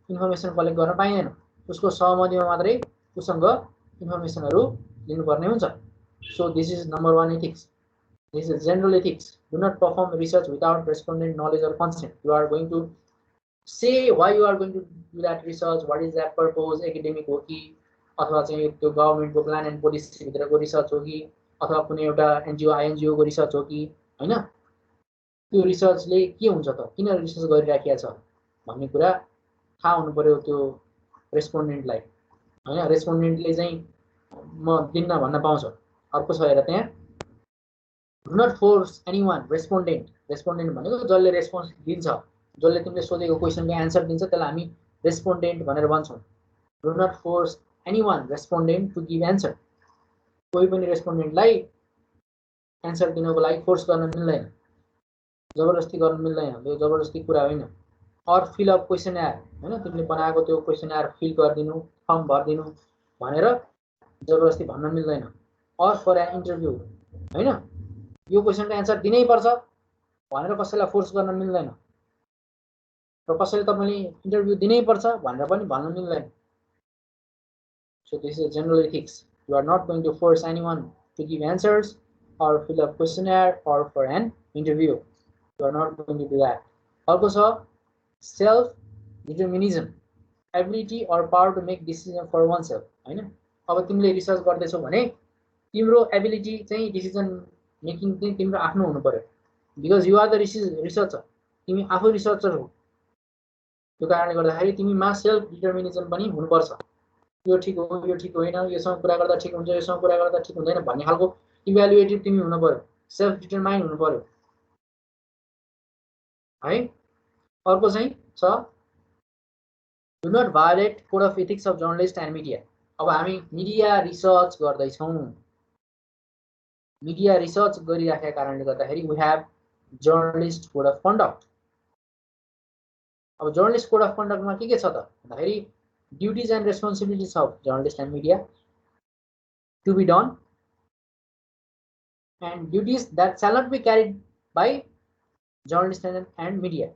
इन्फर्मेसन कलेक्ट गर्न पाइँदैन. उसको सहमतिमा मात्रै उसँग इन्फर्मेसनहरू लिनुपर्ने हुन्छ. So this is number 1 ethics. This is general ethics. Do not perform research without respondent knowledge or consent. You are going to say why you are going to do that research, what is that purpose, academic हो कि अथवा चाहिँ त्यो गभर्नमेन्टको plan and policy भित्रको research हो कि अथवा कुनै एउटा एनजिओ आइएनजिओ को रिसर्च हो कि हैन. त्यो रिसर्चले के हुन्छ त, किन रिसर्च गरिराखेको छ भन्ने कुरा थाहा हुनु पर्यो त्यो रेस्पोन्डेन्टलाई हैन. रेस्पोन्डेन्टले चाहिँ म दिन्न भन्न पाउँछ. अर्को छ हेर त्यहाँ, do not force anyone. Respondent भनेको जसले रेस्पोन्स दिन्छ, जसले तिमीले सोधेको क्वेसनको एन्सर दिन्छ त्यसलाई हामी रेस्पोन्डेन्ट भनेर भन्छौँ. Do not force anyone respondent to give answer. कोही पनि रेस्पोन्डेन्टलाई एन्सर दिनको लागि फोर्स गर्न मिल्दैन, जबरजस्ती गर्न मिल्दैन. त्यो जबरजस्ती कुरा होइन. अर फिल अप क्वेसनर हैन, तिमीले बनाएको त्यो क्वेसनर फिल गरिदिनु, फर्म भरिदिनु भनेर जबरजस्ती भन्न मिल्दैन. अर फर एन इन्टरभ्यू हैन, यो क्वेसनको एन्सर दिनै पर्छ भनेर कसैलाई फोर्स गर्न मिल्दैन र कसैले तपाईले इन्टरभ्यू दिनै पर्छ भनेर पनि भन्न मिल्दैन. So this is general ethics. You are not going to force anyone to give answers or fill a questionnaire or for an interview. You are not going to do that. Also, self determinism, ability or power to make decision for one self हैन। अब तिमीले research गर्दैछौ भने तिम्रो ability चाहिँ decision making चाहिँ तिम्रो आफ्नो हुनु पर्यो, because you are the researcher, तिमी आफू रिसर्चर हो। त्यो कारणले गर्दाखेरि तिमीमा सेल्फ डिटर्मिनिजम पनि हुनुपर्छ। यो ठिक हो, यो ठिक होइन, योसँग कुरा गर्दा ठिक हुन्छ, योसँग कुरा गर्दा ठिक हुँदैन भन्ने खालको इभ्यालुएटिभ तिमी हुनु पर्यो, सेल्फ डिटरमाइन हुनु पर्यो है। अर्को चाहिँ छ do not violate code of ethics of journalist and media. अब हामी मिडिया रिसर्च गर्दैछौँ, मिडिया रिसर्च गरिराखेका कारणले गर्दाखेरि we have journalist code of conduct. अब जर्नलिस्ट कोड अफ कन्डक्टमा के छ त भन्दाखेरि duties and responsibilities of journalist and media to be done and duties that shall not be carried by journalist and media।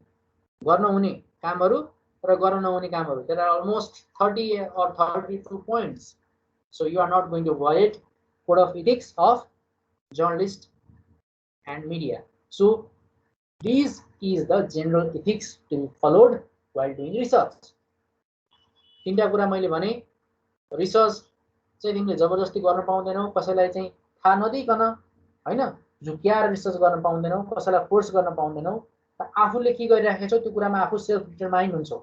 गर्न हुने कामहरू र गर्न नहुने कामहरू, there are almost 30 or 32 points, so you are not going to violate code of ethics of journalist and media। So this is the general ethics to be followed while doing research। तीनटा कुरा मैले भने, research चाहिँ तिमीले जबरजस्ती गर्न पाउँदैनौ, कसैलाई चाहिँ थाहा नदिइकन हैन झुक्क्याएर रिसर्च गर्न पाउँदैनौ, कसैलाई फोर्स गर्न पाउँदैनौ। आफूले के गरिराखेको छौ त्यो कुरामा आफू सेल्फ डिटरमाइन हुन्छौ,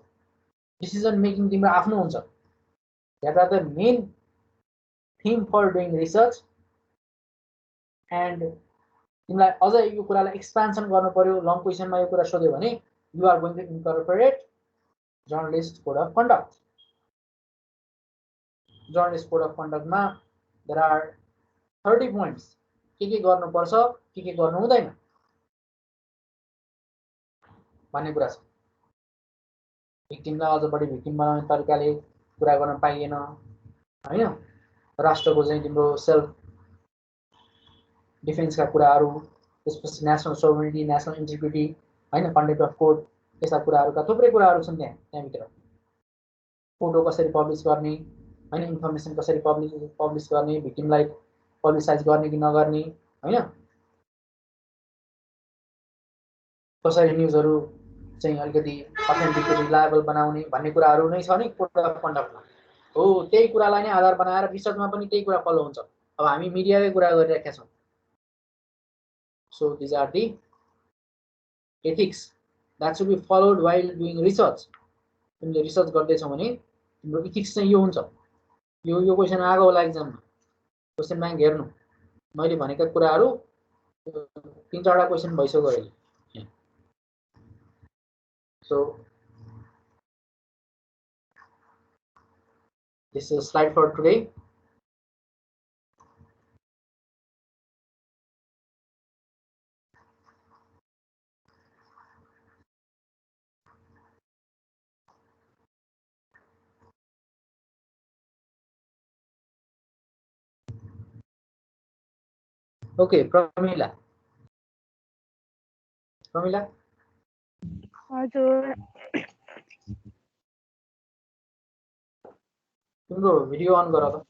डिसिजन मेकिङ तिम्रो आफ्नो हुन्छ। That are the main theme for doing research. And तिमीलाई अझ यो कुरालाई एक्सपान्सन गर्नु पर्यो, लङ क्वेसनमा यो कुरा सोध्यो भने you are going to incorporate journalist code of conduct. Journalist code of कन्डक्टमा देयर आर 30 पोइन्ट्स, के गर्नुपर्छ, के गर्नु हुँदैन भन्ने कुरा छ। भिक्टिमलाई अझ बढी भिक्टिम बनाउने तरिकाले कुरा गर्न पाइएन हैन। राष्ट्रको चाहिँ तिम्रो सेल्फ डिफेन्सका कुराहरू, त्यसपछि नेसनल सोभरेनिटी, नेसनल इन्टिग्रिटी हैन, कन्डक्ट अफ कोर्ट, यस्ता कुराहरूका थुप्रै कुराहरू छन् त्यहाँभित्र। फोटो कसरी पब्लिस गर्ने हैन, इन्फर्मेसन कसरी पब्लिस गर्ने, भिक्टिमलाई पब्लिसाइज गर्ने कि नगर्ने हैन, कसरी न्युजहरू चाहिँ अलिकति अथेन्टिक रिलायबल बनाउने भन्ने कुराहरू नै छ नि कोड अफ कन्डक्टमा। हो त्यही कुरालाई नै आधार बनाएर रिसर्चमा पनि त्यही कुरा फलो हुन्छ। अब हामी मिडियाकै कुरा गरिरहेका छौँ। So these are the ethics that should be followed while doing research. तिमीले रिसर्च गर्दैछौ भने तिम्रो इथिक्स चाहिँ यो हुन्छ। यो क्वेसन आएको होला एक्जाममा, क्वेसन ब्याङ्क हेर्नु, मैले भनेका कुराहरू 3-4 क्वेसन भइसक्यो अहिले। So this is a slide for today। Okay, Pramila हजुर तिम्रो भिडियो अन गर त।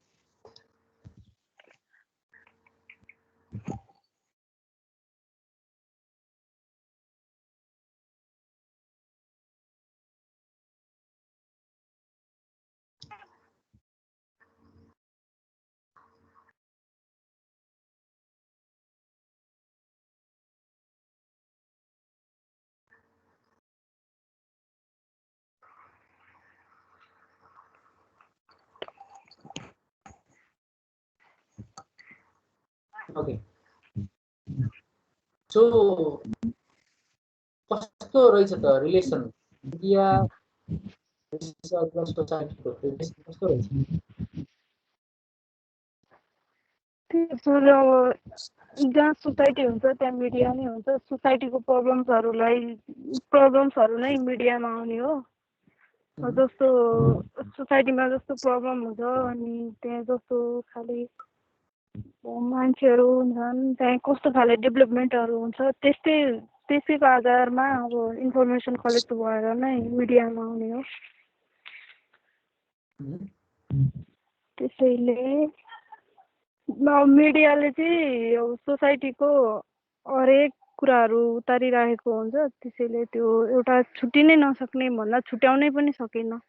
ओके, सो कस्तो रहेछ त रिलेसन मिडिया रिसर्च र सोसाइटीको रिलेसन कस्तो रहेछ? अब जहाँ सोसाइटी हुन्छ त्यहाँ मिडिया नै हुन्छ। सोसाइटीको प्रब्लम्सहरू नै मिडियामा आउने हो। जस्तो सोसाइटीमा जस्तो प्रब्लम हुन्छ अनि त्यहाँ जस्तो खालि मान्छेहरू हुन्छन्, त्यहाँ कस्तो खाले डेभलपमेन्टहरू हुन्छ, त्यसैको आधारमा अब इन्फर्मेसन कलेक्ट भएर नै मिडियामा आउने हो। त्यसैले मिडियाले चाहिँ सोसाइटीको हरेक कुराहरू उतारिरहेको हुन्छ, त्यसैले त्यो एउटा छुट्टिनै नसक्ने भन्दा छुट्याउनै पनि सकिन्न,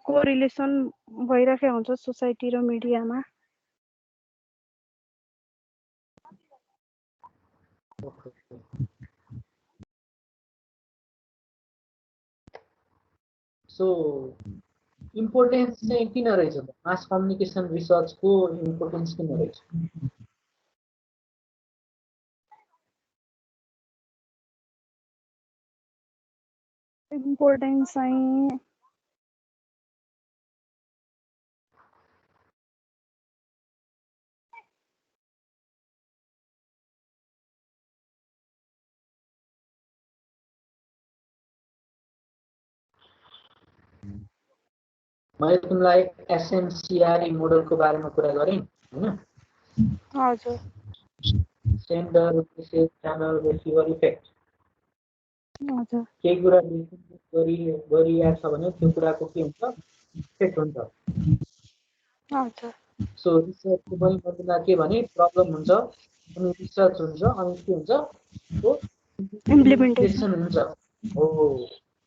कोरिलेसन भइरहेको हुन्छ सोसाइटी र मिडियामा। सो इम्पोर्टेन्स चाहिँ किन रहेछ त मास कम्युनिकेसन रिसर्चको इम्पोर्टेन्स किन रहेछ? इम्पोर्टेन्स चाहिँ मैले तिमीलाई एसएमसीआरई मोडलको बारेमा कुरा गरेँ हैन? हजुर, sender message channel receiver effect. हजुर, केही कुरा गरिरहेको छ भने त्यो कुराको के हुन्छ? इफेक्ट हुन्छ। हजुर, सो रिसर्चको पनि फर्मुला के भने प्रब्लम हुन्छ अनि रिसर्च हुन्छ अनि के हुन्छ? त्यो इम्प्लिमेन्टेसन हुन्छ। हो,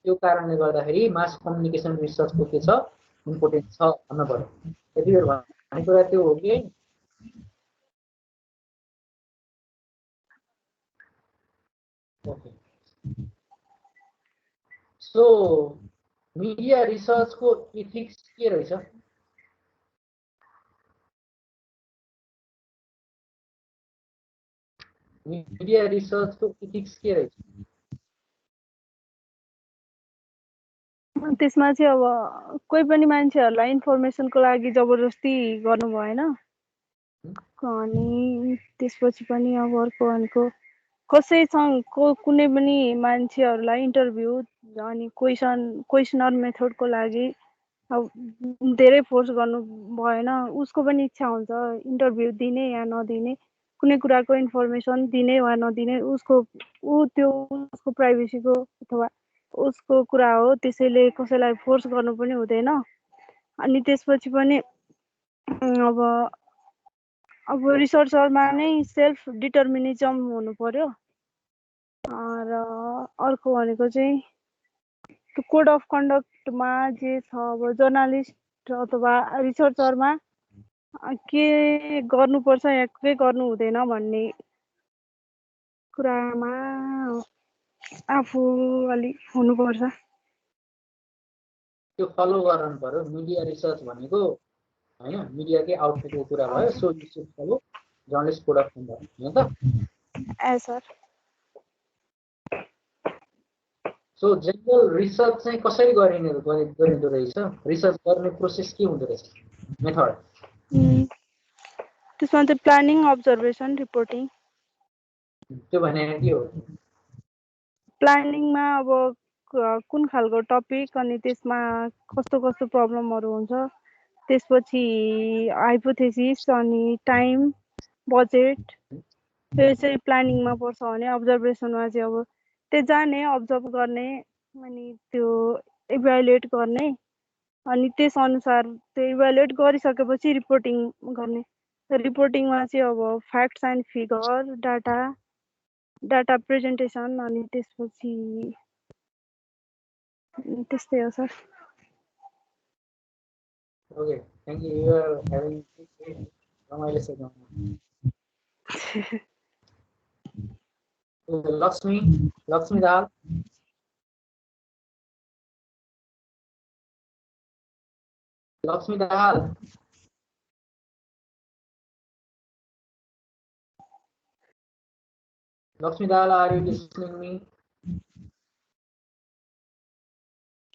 त्यो कारणले गर्दाखेरि मास कम्युनिकेसन रिसर्चको के छ? इम्पोर्टेन्स छ भन्न पर्यो। यति बेर भन्ने कुरा त्यो हो कि ओके। सो मिडिया रिसर्चको इथिक्स के रहेछ? मिडिया रिसर्चको इथिक्स के रहेछ? त्यसमा चाहिँ अब कोही पनि मान्छेहरूलाई इन्फर्मेसनको लागि जबरजस्ती गर्नु भएन, अनि त्यसपछि पनि अब अर्को भनेको कसैसँग कुनै पनि मान्छेहरूलाई इन्टरभ्यू अनि क्वेसनर मेथडको लागि अब धेरै फोर्स गर्नु भएन। उसको पनि इच्छा हुन्छ इन्टरभ्यू दिने या नदिने, कुनै कुराको इन्फर्मेसन दिने वा नदिने, उसको प्राइभेसीको अथवा उसको कुरा हो, त्यसैले कसैलाई फोर्स गर्नु पनि हुँदैन। अनि त्यसपछि पनि अब रिसर्चरमा नै सेल्फ डिटर्मिनिजम हुनु पर्यो। र अर्को भनेको चाहिँ कोड अफ कन्डक्टमा जे छ, अब जर्नलिस्ट अथवा रिसर्चरमा के गर्नुपर्छ या के गर्नु हुँदैन भन्ने कुरामा आफू अलिक हुनुपर्छ। त्यो फलो गर्नु पर्यो। मिडिया रिसर्च भनेको हैन, मिडियाकै आउटपुटको कुरा भयो। So you should follow journalist code of conduct, हैन त? सर। सो जेनरल रिसर्च चाहिँ कसरी गरिँदो रहेछ? रिसर्च गर्ने प्रोसेस के हुँदो रहेछ? मेथड? त्यसमा चाहिँ प्लानिङ, अब्जर्भेसन, रिपोर्टिङ। त्यो भने के हो? प्लानिङमा अब कुन खालको टपिक अनि त्यसमा कस्तो कस्तो प्रब्लमहरू हुन्छ, त्यसपछि हाइपोथेसिस अनि टाइम, बजेट, त्यो चाहिँ प्लानिङमा पर्छ भने अब्जर्भेसनमा चाहिँ अब त्यो जाने, अब्जर्भ गर्ने अनि त्यो इभ्यालुएट गर्ने अनि त्यस अनुसार त्यो इभ्यालुएट गरिसकेपछि रिपोर्टिङ गर्ने। रिपोर्टिङमा चाहिँ अब facts and figure, data presentation अनि त्यसपछि त्यस्तै हो sir. Okay, thank you. You are having रमाइलो session. Laxmi Dahal. Laxmi Dahal, are you listening me?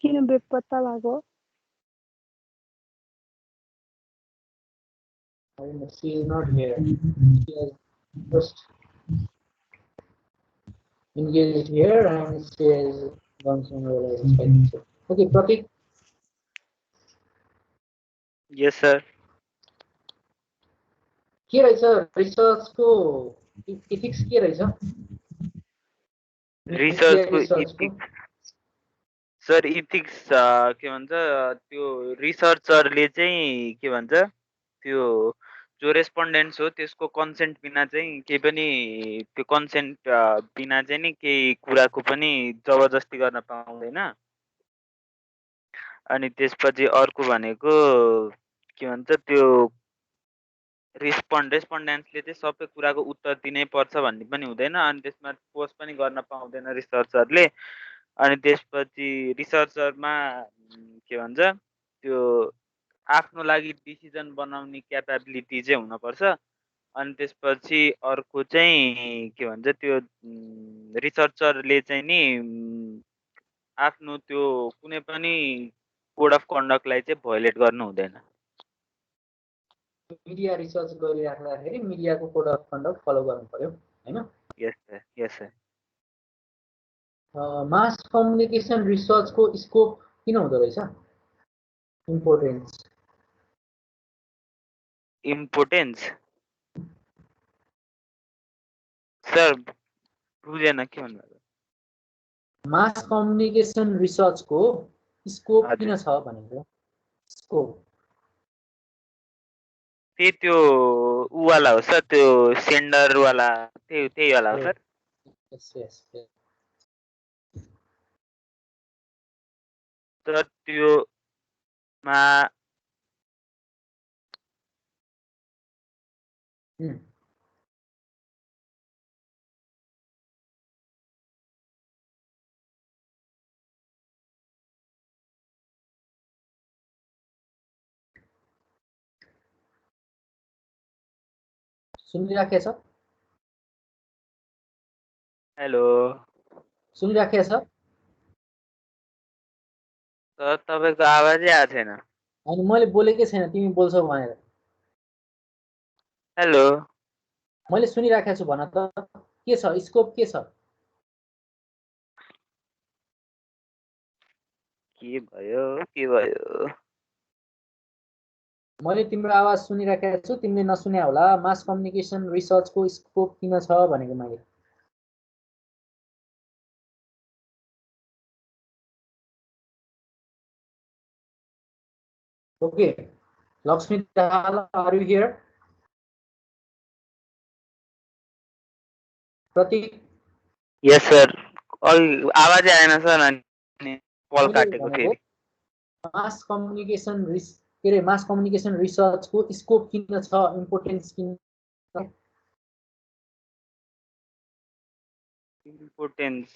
किन बेपत्ता लाग्यो? She is not here. She has just engaged here and she has gone somewhere else. Okay, Pratik. Yes, sir. के रहेछ रिसर्चको ethics? के रहेछ रिसर्चको ethics? Sir ethics के भन्छ, त्यो रिसर्चरले चाहिँ के भन्छ, त्यो जो रेस्पोन्डेन्ट्स हो त्यसको कन्सेन्ट बिना चाहिँ केही पनि त्यो कन्सेन्ट बिना चाहिँ नि केही कुराको पनि जबरजस्ती गर्न पाउँदैन। अनि त्यसपछि अर्को भनेको के भन्छ त्यो रेस्पोन्डेन्ट्सले चाहिँ सबै कुराको उत्तर दिनै पर्छ भन्ने पनि हुँदैन। अनि त्यसमा पोस्ट पनि गर्न पाउँदैन रिसर्चरले। अनि त्यसपछि रिसर्चरमा के भन्छ त्यो आफ्नो लागि डिसिजन बनाउने क्यापेबिलिटी चाहिँ हुनपर्छ। अनि त्यसपछि अर्को चाहिँ के भन्छ त्यो रिसर्चरले चाहिँ नि आफ्नो त्यो कुनै पनि कोड अफ कन्डक्टलाई चाहिँ भयोलेट गर्नु हुँदैन। मिडिया रिसर्च गरिराख्दाखेरि मिडियाको कोड अफ कन्डक्ट फलो गर्नु पर्यो हैन? यस सर, यस सर। मास कम्युनिकेसन रिसर्चको स्कोप किन हुँदो रहेछ? इम्पोर्टेन्स सर बुझेन के भन्नुभयो? मास कम्युनिकेसन रिसर्चको स्कोप किन छ भनेको? स्कोप त्यो उवाला हो सर, त्यो सेन्डर वाला त्यही वाला हो सर। यस यस। तर त्योमा सुनिराखेको छ? हेलो सुनिराखेको छ? तर तपाईको आवाजै आएको छैन। अनि मैले बोलेकै छैन, तिमी बोल्छौ भनेर। हेलो मैले सुनिराखेको छु, भन त के छ स्कोप के छ? के भयो? मैले तिम्रो आवाज सुनिराखेको छु, तिमीले नसुने होला। मास कम्युनिकेसन रिसर्चको स्कोप किन छ भनेको मैले। Okay, Laxmi Dahal, are you here? Pratik? Yes sir. आवाजै आएन सर, अनि कल काटेको फेरि। मास कम्युनिकेसन मास कम्युनिकेसन रिसर्चको स्कोप किन छ, इम्पोर्टेन्स किन? इम्पोर्टेन्स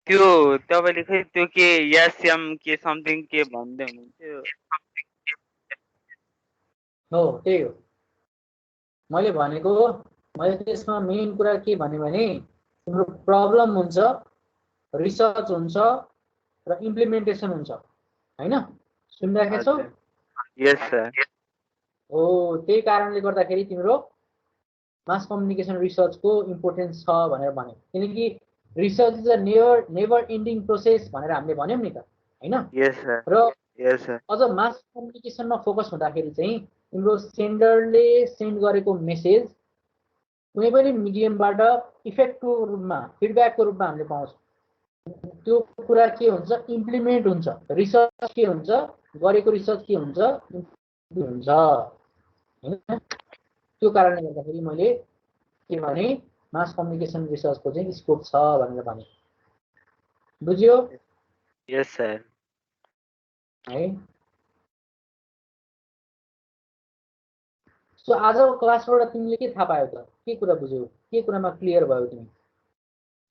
त्यो तपाईले खै त्यो के यास्याम के समथिङ के भन्दै हुनुहुन्थ्यो? हो, त्यही हो। मैले भनेको, मैले त्यसमा मेन कुरा के भने तिम्रो प्रब्लम हुन्छ, रिसर्च हुन्छ र इम्प्लिमेन्टेसन हुन्छ हैन? सुनिराखेको छौ? यस सर। हो, त्यही कारणले गर्दाखेरि तिम्रो मास कम्युनिकेसन रिसर्चको इम्पोर्टेन्स छ भनेर भने। किनकि research is a never ending process भनेर हामीले भन्यौं नि त हैन? यस सर, र यस सर। अझ मास कम्युनिकेसनमा फोकस हुँदाखेरि चाहिँ तिम्रो सेन्डरले सेन्ड गरेको मेसेज कुनै पनि मिडियमबाट इफेक्टको रूपमा, फिडब्याकको रूपमा हामीले पाउँछौँ। त्यो कुरा के हुन्छ, इम्प्लिमेन्ट हुन्छ। रिसर्च के हुन्छ, गरेको रिसर्च के हुन्छ, हुन्छ हैन? त्यो कारणले गर्दाखेरि मैले के भने मास कम्युनिकेसन रिसर्चको चाहिँ स्कोप छ भनेर भने। बुझ्यो? यस सर। है। सो आजको क्लासबाट तिमीले के थाहा पायौ त? के कुरा बुझ्यौ? के कुरामा क्लियर भयो तिमी?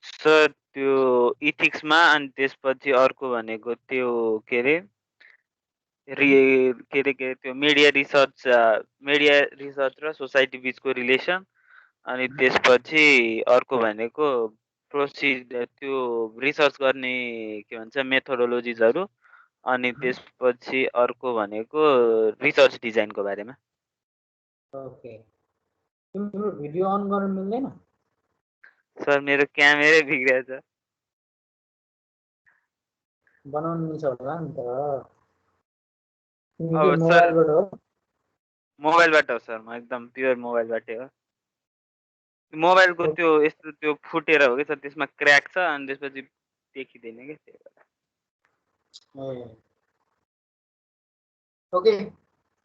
सर त्यो इथिक्समा, अनि त्यसपछि अर्को भनेको त्यो के अरे त्यो मिडिया रिसर्च र सोसाइटी बिचको रिलेसन। अनि त्यसपछि अर्को भनेको त्यो रिसर्च गर्ने के भन्छ मेथोडोलोजिजहरू। अनि त्यसपछि अर्को भनेको रिसर्च डिजाइनको बारेमा। ओके, तिम्रो भिडियो अन गर्न मिल्दैन? सर मेरो क्यामेरै बिग्रेछ। बनाउनु मिल्छ होला नि त। अब सर मोबाइलबाट हो सर, म एकदम प्योर मोबाइलबाटै हो। मोबाइलको त्यो यस्तो त्यो फुटेर हो कि सर, त्यसमा क्र्याक छ अनि त्यसपछि देखिँदैन कि त्यही भएर। ओके,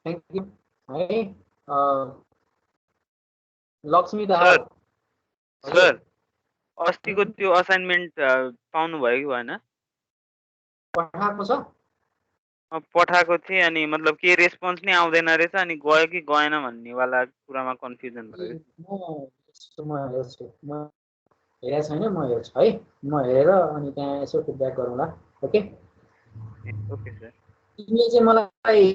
थ्याङ्क यू है। लक्ष्मी दाहाल सर अस्तिको त्यो असाइनमेन्ट पाउनुभयो कि भएन? पठाएको छ? पठाएको थिएँ अनि मतलब के रेस्पोन्स नै आउँदैन रहेछ अनि गयो कि गएन भन्नेवाला कुरामा कन्फ्युजन भयो। म हेर्छु, म हेरेको छैन, म हेर्छु है। म हेरेर अनि त्यहाँ यसो फिडब्याक गरौँला। Okay okay sir. तिमीले चाहिँ मलाई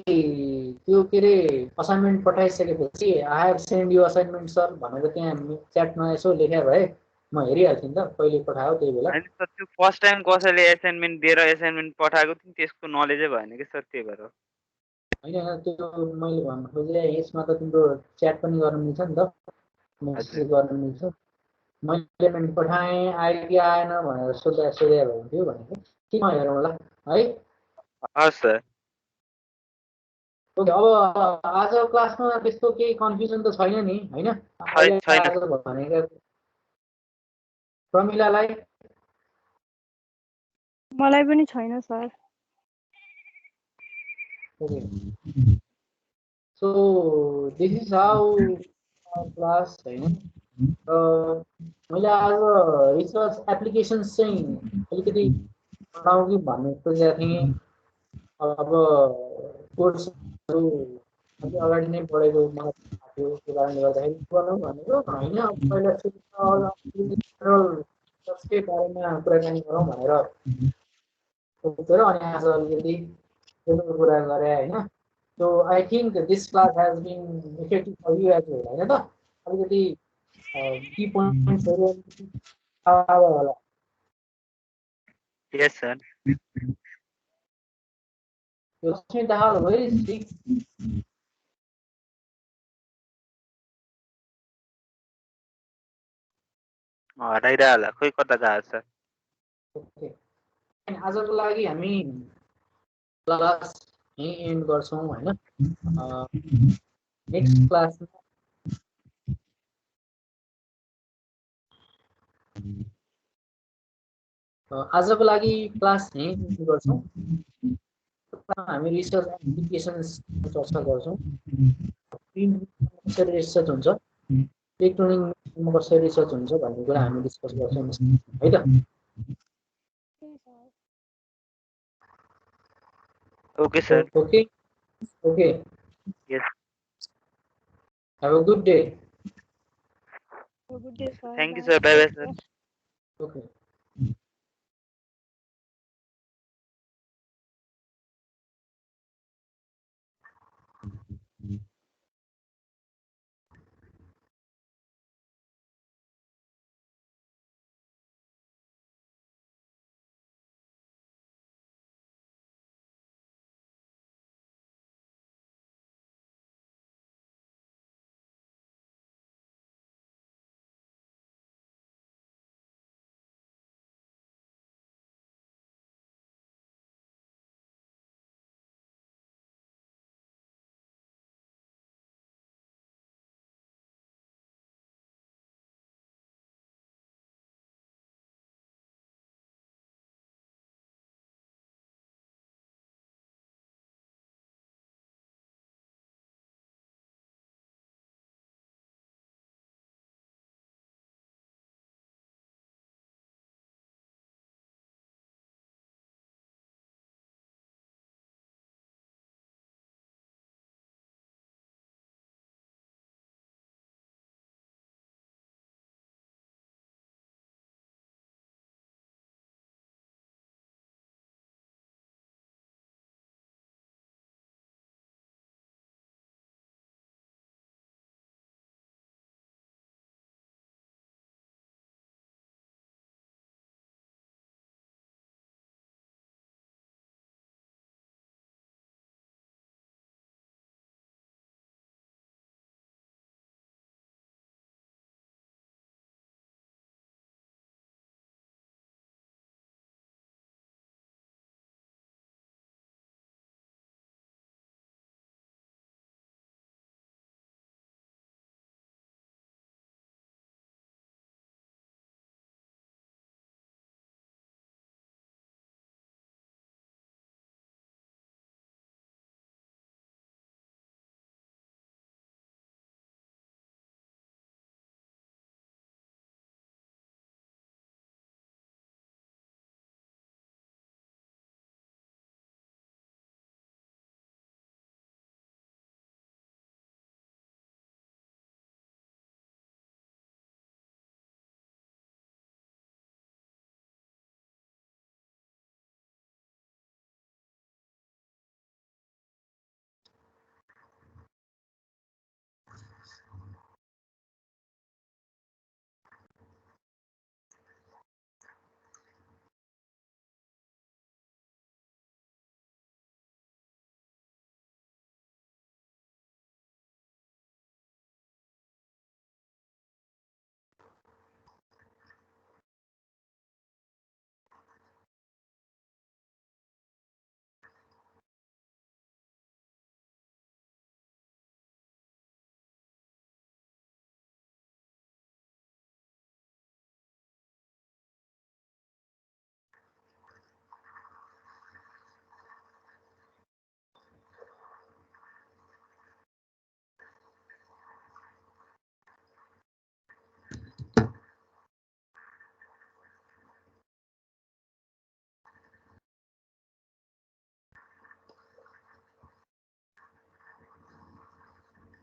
त्यो के अरे असाइनमेन्ट पठाइसकेपछि I have send you assignment sir भनेर त्यहाँ च्याटमा यसो लेखेर भए म हेरिहाल्थेँ नि त, कहिले पठायो त्यही बेला। होइन सर, त्यो फर्स्ट टाइम कसैले एसाइनमेन्ट दिएर एसाइनमेन्ट पठाएको थियो त्यसको नलेजै भएन कि सर, त्यही भएर। होइन त्यो मैले भन्नु खोजेँ यसमा त तिम्रो च्याट पनि गर्न मिल्छ नि त, मेसेज गर्न मिल्छ। मैले पठाएँ आइडिया आएन भनेर सोध्या भन्थ्यो भनेको के म हेरौँला है। हस् सर। ओके, अब आज क्लासमा त्यस्तो केही कन्फ्युजन त छैन नि होइन? भनेको प्रमिलालाई? मलाई पनि छैन sir. Okay, so this is how class होइन। मैले आज रिसर्च एप्लिकेसन्स चाहिँ अलिकति पढाउँ कि भन्ने सोचेको थिएँ। अब कोर्सहरू अलिक अगाडि नै पढेको मलाई थाहा थियो, त्यो कारणले गर्दाखेरि बनाउँ भनेको होइन। अब पहिला रिसर्चकै बारेमा कुराकानी गरौँ भनेर सोचेर अनि आज अलिकति कुरा गरेँ होइन। So I think this class has been effective for you as well होइन त? अलिकति की पोइन्ट्सहरू थाहा भयो होला? Yes sir. Laxmi Dahal very strict. हराइरह होला, खोइ कता गएको छ। ओके, आजको लागि हामी क्लास यहीँ एन्ड गर्छौँ होइन। नेक्स्ट क्लासमा आजको लागि क्लास यहीँ एन्ड गर्छौँ। हामी रिसर्च एप्लिकेसन्स चर्चा गर्छौँ। प्रिन्ट कसरी रिसर्च हुन्छ, इलेक्ट्रोनिक कसरी रिसर्च हुन्छ भन्ने कुरा हामी डिस्कस गर्छौँ है त? Okay sir. Okay okay, yes, have a good day. Good day sir. Thank you sir, by by sir. Okay.